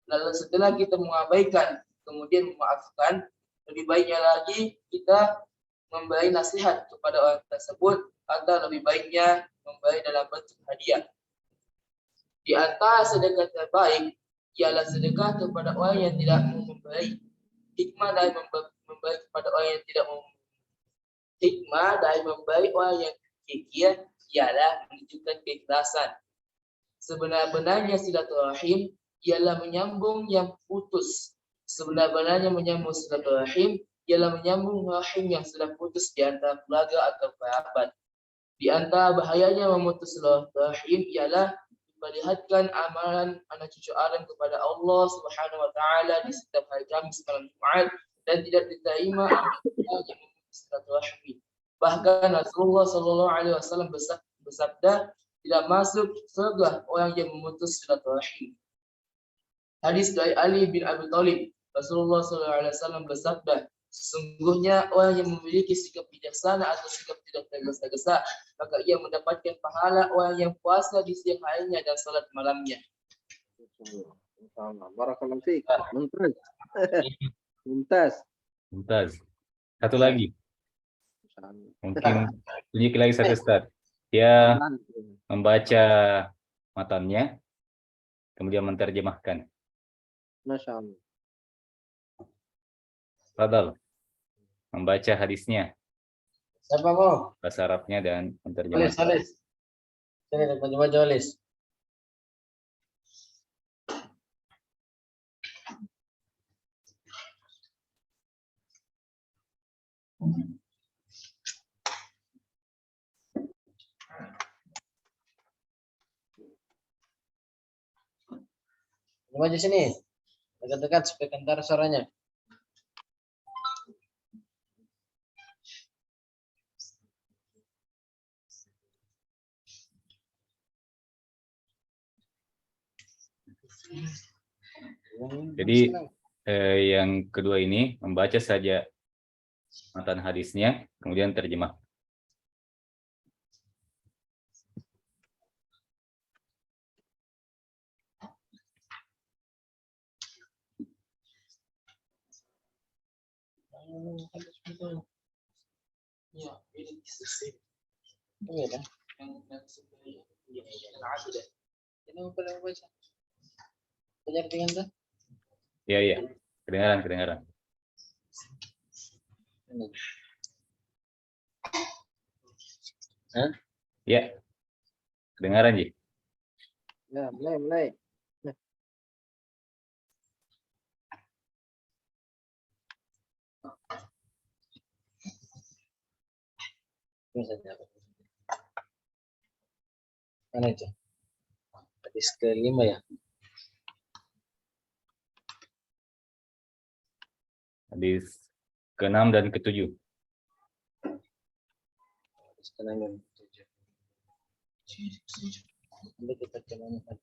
Lalu setelah kita mengabaikan, kemudian memaafkan, lebih baiknya lagi kita memberi nasihat kepada orang tersebut, atau lebih baiknya memberi dalam bentuk hadiah. Di antara sedekah terbaik ialah sedekah kepada orang yang tidak mau memberi. Hikmah dari memberi kepada orang yang tidak mau. Hikmah dari memberi orang yang gigih ialah menunjukkan keikhlasan. Sebenar-benarnya silaturahim ialah menyambung yang putus. Sebenar-benarnya menyambung silaturahim ialah menyambung rahim yang sudah putus di antara keluarga atau kerabat. Di antara bahayanya memutus silaturahim ialah melihatkan amalan anak cucu Adam kepada Allah Subhanahu wa taala di setiap hari Kamis malam Jumat dan tidak diterima amalan yang memutus silaturahim. Bahkan Rasulullah sallallahu alaihi wasallam bersabda, tidak masuk surga orang yang memutus silaturahim. Hadis dari Ali bin Abi Thalib, Rasulullah sallallahu alaihi wasallam bersabda, sesungguhnya orang yang memiliki sikap bijaksana atau sikap tidak tergesa-gesa, maka ia mendapatkan pahala orang yang puasa di siang harinya dan salat malamnya. Barakallahu fiik. Mumtaz. Mumtaz. Satu lagi. Mungkin tunjuk lagi satu Ustaz. Dia membaca matannya, kemudian menerjemahkan. Masya Allah. Fadal. Membaca hadisnya. Siapa mau? Bahasa Arabnya dan menerjemahkan. Olis. Sini baca Olis. Maju sini. Dekat-dekat supaya kentar suaranya. Jadi yang kedua ini membaca saja matan hadisnya, kemudian terjemah. Ya, ini sisi. Iya kan? Yang sebenarnya yang ada. Ini apa yang baca? Belajar dengan tuh? Iya. Kedengaran. Hah? Ya. Kedengaran, Ji. Ya, mulai. Mana itu? Hadis ke-5 ya? Hadis ke-6 dan ke-7. Hadis ke-6 dan ke-7. Nanti kita kenakan.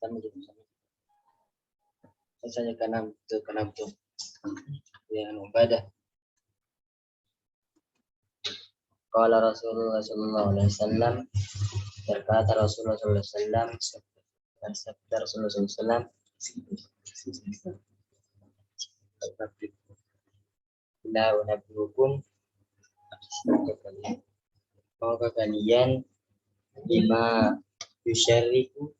Sama gitu sama. Misalnya kenam tuh yang ibadah. Qala Rasulullah sallallahu alaihi wasallam, berkata Rasulullah sallallahu alaihi wasallam, sabda Rasulullah sallallahu alaihi wasallam, la unabbiukum, maukah kalian bima yusyariku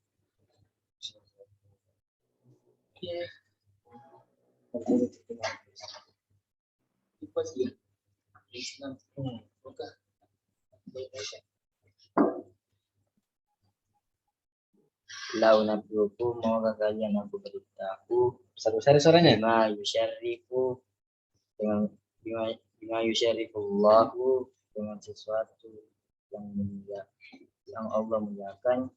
lau nabiuku, maukah kalian aku beritahu Besar-besar suaranya. bima yusyariku, bima yusyarifullahu, dengan sesuatu yang mulia, yang Allah muliakan,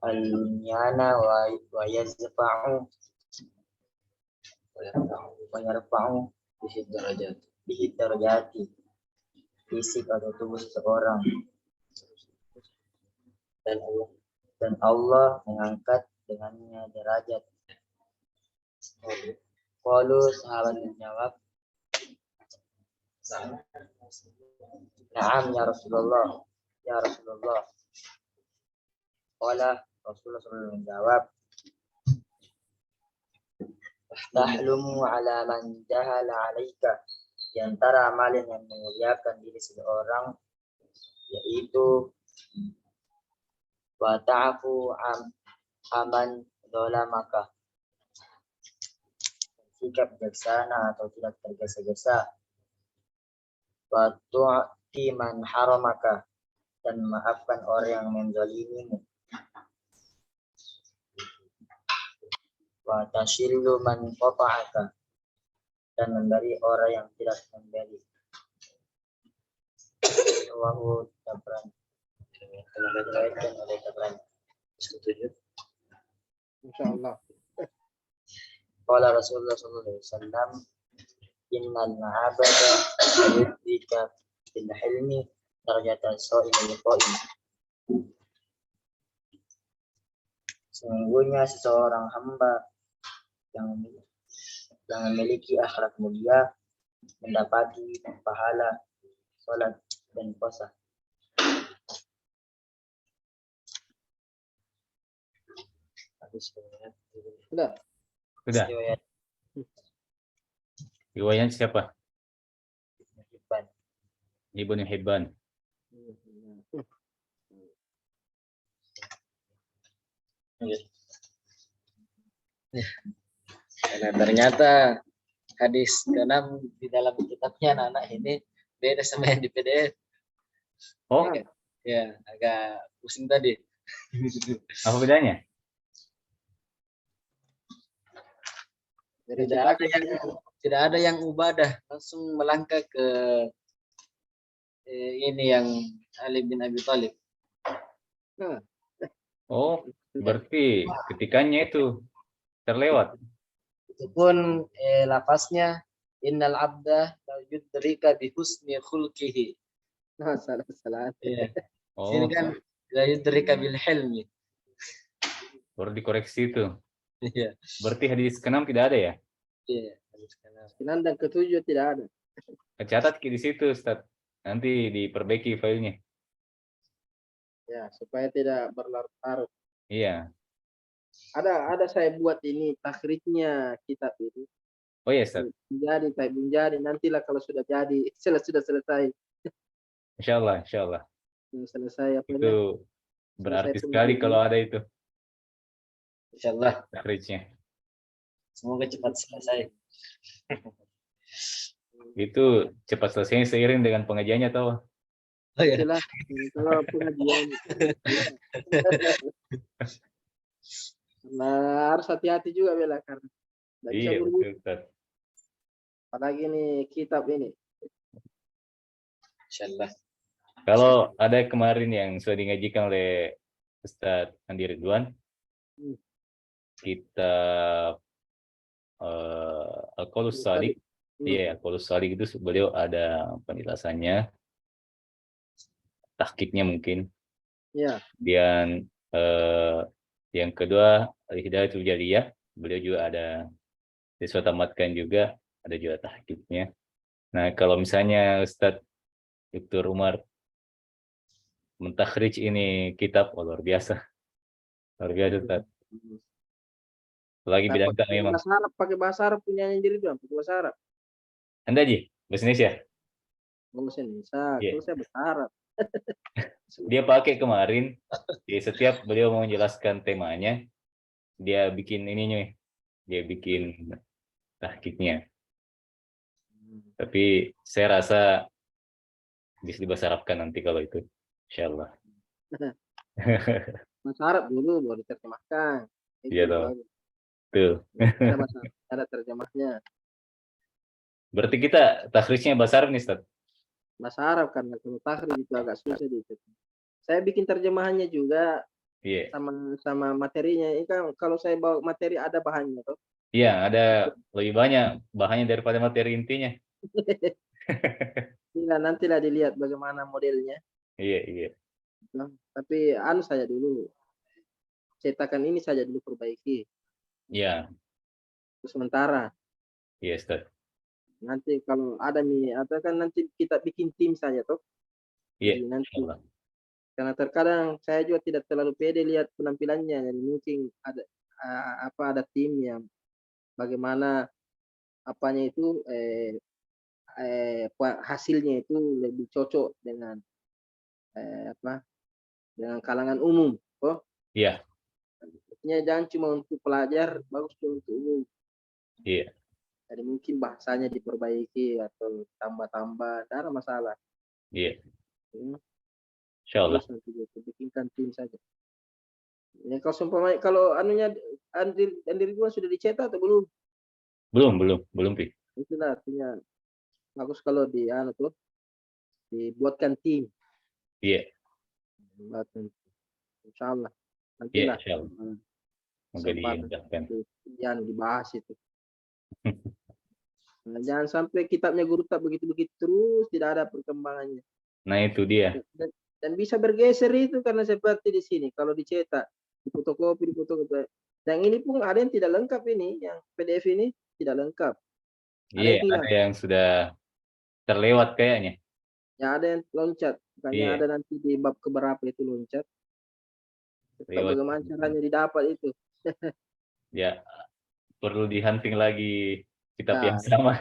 al-nyana wa yazfa'u wa yarfa'u bihi darajati, fisik atau tubuh seseorang, dan Allah mengangkat dengannya derajat. Qalu, sahabat menjawab, na'am ya Rasulullah, ya Rasulullah. Qala, Rasulullah SAW menjawab, tahlumu ala man jahala alaika, di antara amalan yang memuliakan diri seseorang yaitu wa ta'fu aman dolamaka, sikap bijaksana atau tidak tergesa-gesa, wa tu'ti man haramaka, dan memaafkan orang yang menzalimimu, wa tashillu man qata'aka, dan memberi orang yang tidak memberi. Rawahu Tabrani. Diriwayatkan oleh Tabrani. Setuju? Insyaallah. Qala Rasulullah sallallahu alaihi wasallam, innal ma'abada yudrika bil hilmi darajatan sha'imil qa'im. Sesungguhnya seseorang hamba yang memiliki akhlak mulia mendapati pahala salat dan puasa. Sudah. Sudah. Riwayat siapa? Ibnu Hibban. Nah, ternyata hadis ke-6 di dalam kitabnya anak-anak ini beda sama yang di PDF. Oh, Ya, agak pusing tadi. apa bedanya? Tidak ada yang ubadah, langsung melangkah ke ini yang Ali bin Abi Thalib. Oh, berarti ketikanya itu terlewat. Itu pun lafaznya innal abda la yudrika bi husni khulqihi. Nah, salah. Ya. Oh, Sini kan la yudrika bil hilmi. baru dikoreksi itu. Iya. Berarti hadis ke-6 tidak ada ya? Iya. 9 dan ke-7 tidak ada. Catat di situ, Ustaz. Nanti diperbaiki filenya. Ya, supaya tidak berlarut-larut. Iya. Ada saya buat ini takhrijnya kitab ini. Oh iya, Ustaz. Jadi nantilah kalau sudah jadi, sudah selesai. Insyaallah. Selesai apa Itu berarti Selesai sekali pengajian. kalau ada itu Insyaallah takhrijnya. semoga cepat selesai. Itu cepat selesai seiring dengan pengajiannya tahu. Oh ya. Itulah kalau pengajian. Nah, harus hati-hati juga bela karena tidak bisa Iya, buru-buru. betul, Ustaz. Apalagi nih kitab ini. Insyaallah. Kalau ada kemarin yang sudah digajikan oleh Ustadz Andi Ridwan, Hmm. kitab Al-Qaulus Shadiq. Iya, Al-Qaulus Shadiq itu beliau ada penjelasannya, tahqiqnya mungkin. Ya. Dan yang kedua Al-Hidayatul Jaliyah, beliau juga ada siswa tamatkan juga, ada juga tahqiqnya. Nah, kalau misalnya Ustadz Dr. Umar mentakhrij ini kitab, oh, luar biasa. Luar biasa, Ustadz. Lagi Nah, bidang memang. pakai bahasa Arab punya diri doang, pakai bahasa Arab. Anda Ji, bahasa Indonesia? Bahasa Indonesia, Iya. kalau saya bahasa Arab. Dia pakai kemarin, di setiap beliau mau menjelaskan temanya, dia bikin ininya, dia bikin tahqiqnya. Tapi saya rasa bisa dibahasa Arabkan nanti kalau itu, insyaallah. Bahasa Arab dulu baru diterjemahkan. Itu Iya toh. bagus. Tuh. Ada bahasa, ada terjemahnya. Berarti kita takhrijnya bahasa Arab nih, Ustaz? Bahasa Arab karena kalau takhrij itu agak susah dikit. Saya bikin terjemahannya juga Iya. sama materinya. Ini kan kalau saya bawa materi ada bahannya toh. Iya, ada lebih banyak bahannya daripada materi intinya. Nantilah dilihat bagaimana modelnya. Iya, iya. Nah, tapi anu saja dulu. Cetakan ini saja dulu perbaiki. Iya, Untuk sementara. iya, Ustaz. Nanti kalau ada nih, atau kan nanti kita bikin tim saja toh. Iya, Jadi nanti insyaallah. karena terkadang saya juga tidak terlalu pede lihat penampilannya, jadi mungkin ada ada tim yang bagaimana apanya itu hasilnya itu lebih cocok dengan dengan kalangan umum. Oh, Iya, jangan cuma untuk pelajar, bagus juga untuk umum. iya, Jadi mungkin bahasanya diperbaiki atau tambah-tambah, tidak ada masalah. iya. Hmm. Insyaallah. Terus nanti kita bikinkan tim saja. Ya, kalau anunya Andi Ridwan sudah dicetak atau belum? Belum, Pi. Itulah artinya bagus kalau dibuatkan tim. Iya, Insyaallah. iya, Nantilah insyaallah. Semoga kesempatan dimudahkan. yang dibahas itu. Nah, jangan sampai kitabnya guru tak begitu-begitu terus tidak ada perkembangannya. Nah, itu dia. Dan bisa bergeser itu karena seperti di sini kalau dicetak, di fotokopi. Yang ini pun ada yang tidak lengkap ini, yang PDF ini tidak lengkap. Iya, ada yang sudah terlewat kayaknya. Ya ada yang loncat, makanya Iya. ada nanti di bab keberapa itu loncat. Lewat. Bagaimana caranya didapat itu? Ya, perlu dihunting lagi kitab Nah, yang sama.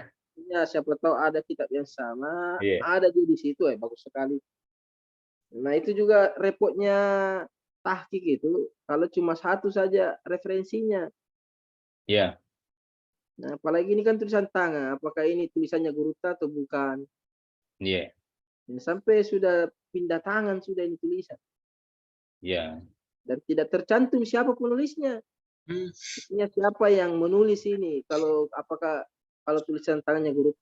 ya siapa tahu ada kitab yang sama, Iya. ada di situ bagus sekali. Nah itu juga repotnya tahqiq itu kalau cuma satu saja referensinya. Iya. Nah, apalagi ini kan tulisan tangan, apakah ini tulisannya guru atau bukan? Iya. Sampai sudah pindah tangan sudah ini tulisan. Iya. Dan tidak tercantum siapa penulisnya. Siapa yang menulis ini? Apakah tulisan tangannya guru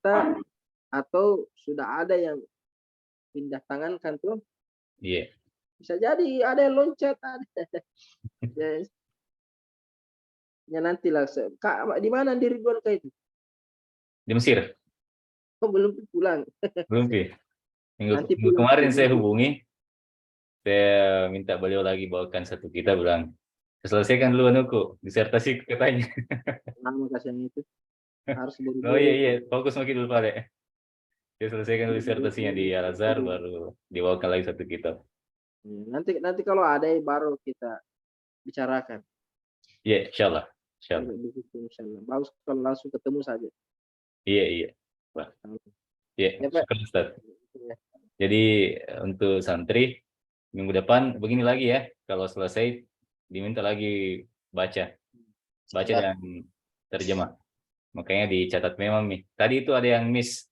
atau sudah ada yang pindah tangan kan tuh? Iya. Bisa jadi ada yang loncat ada. Ya nantilah. Kak, di mana Andi Ridwan itu? Di Mesir. Oh, belum pulang. Belum, Pi. Minggu pulang. kemarin saya hubungi. Saya minta beliau lagi bawakan satu kitab, bilang, selesaikan dulu anuku, disertasi katanya. Nama kasih yang itu. Harus buru-buru. Oh iya, fokus makin dulu, Pak. Dia selesaikan dulu disertasinya di Al-Azhar, baru dibawakan lagi satu kitab. Nanti kalau ada baru kita bicarakan. Iya, insyaallah. Insyaallah. Bagus kalau langsung ketemu saja. Iya. Wah. Iya, syukur, Ustaz. Jadi untuk santri minggu depan begini lagi ya, kalau selesai diminta lagi baca dan terjemah. Makanya dicatat memang nih. Tadi itu ada yang miss,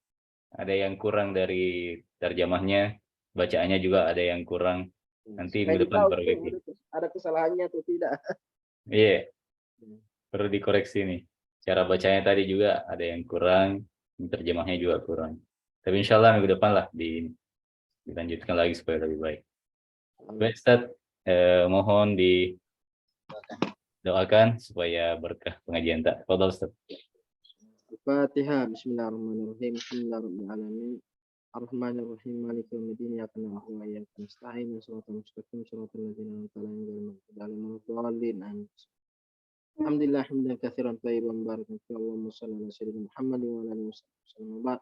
ada yang kurang dari terjemahnya, bacaannya juga ada yang kurang. Nanti minggu depan perbaiki. Ada kesalahannya atau tidak? Iya, perlu dikoreksi nih. Cara bacanya tadi juga ada yang kurang. terjemahnya juga kurang. Tapi insya Allah minggu depan lah dilanjutkan lagi supaya lebih baik. Baik Ustaz, mohon didoakan supaya berkah pengajian tak. Fadhal Ustaz. Al-Fatihah. Bismillahirrahmanirrahim. Alhamdulillahirrahmanirrahim. Ar-Rahmanir-Rahim. Maliki yaumiddin. Iyyaka na'budu wa iyyaka nasta'in. Shiratal mustaqim. Shiratal ladzina an'amta alaihim ghairil maghdubi 'alaihim waladdallin. Amin. Alhamdulillah hamdan katsiran thayyiban mubarakan fi Allahumma shalli ala sayyidina Muhammad wa ala alihi wasallam. Wa ba'd.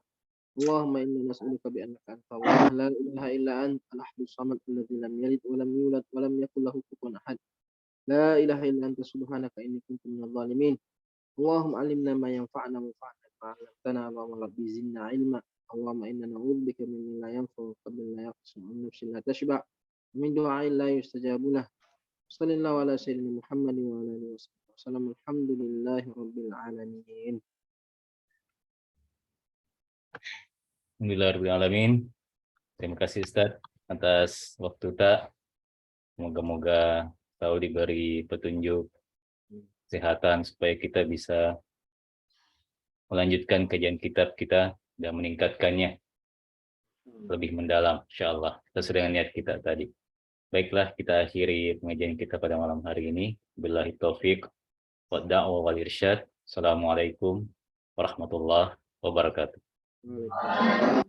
Allahumma inna nas'aluka bi annaka anta Allah la ilaha illa anta al-ahadus samad alladzi lam yalid wa lam yulad wa lam yakul lahu kufuwan ahad. La ilaha illa anta subhanaka inni kuntu minadh dhalimin. Allahumma 'allimna ma yanfa'una wanfa'na bima 'allamtana wa rabbi zidna 'ilma. Allahumma inna na'udzubika min la yanfa'u wa qablin la yaqsu wa nafsin la tashba' wa min du'a'in la yustajabu lah. Sallallahu ala sayyidina Muhammad wa ala alihi wasallam. Alhamdulillahi rabbil alamin. Alhamdulillahirrahmanirrahim. Terima kasih Ustaz atas waktu tak. Moga-moga tahu diberi petunjuk kesehatan supaya kita bisa melanjutkan kajian kitab kita dan meningkatkannya lebih mendalam insyaallah sesuai dengan niat kita tadi. Baiklah, kita akhiri pengajian kita pada malam hari ini. Billahi taufiq wa da'wa wal irsyad. Assalamualaikum warahmatullahi wabarakatuh. Waalaikumsalam.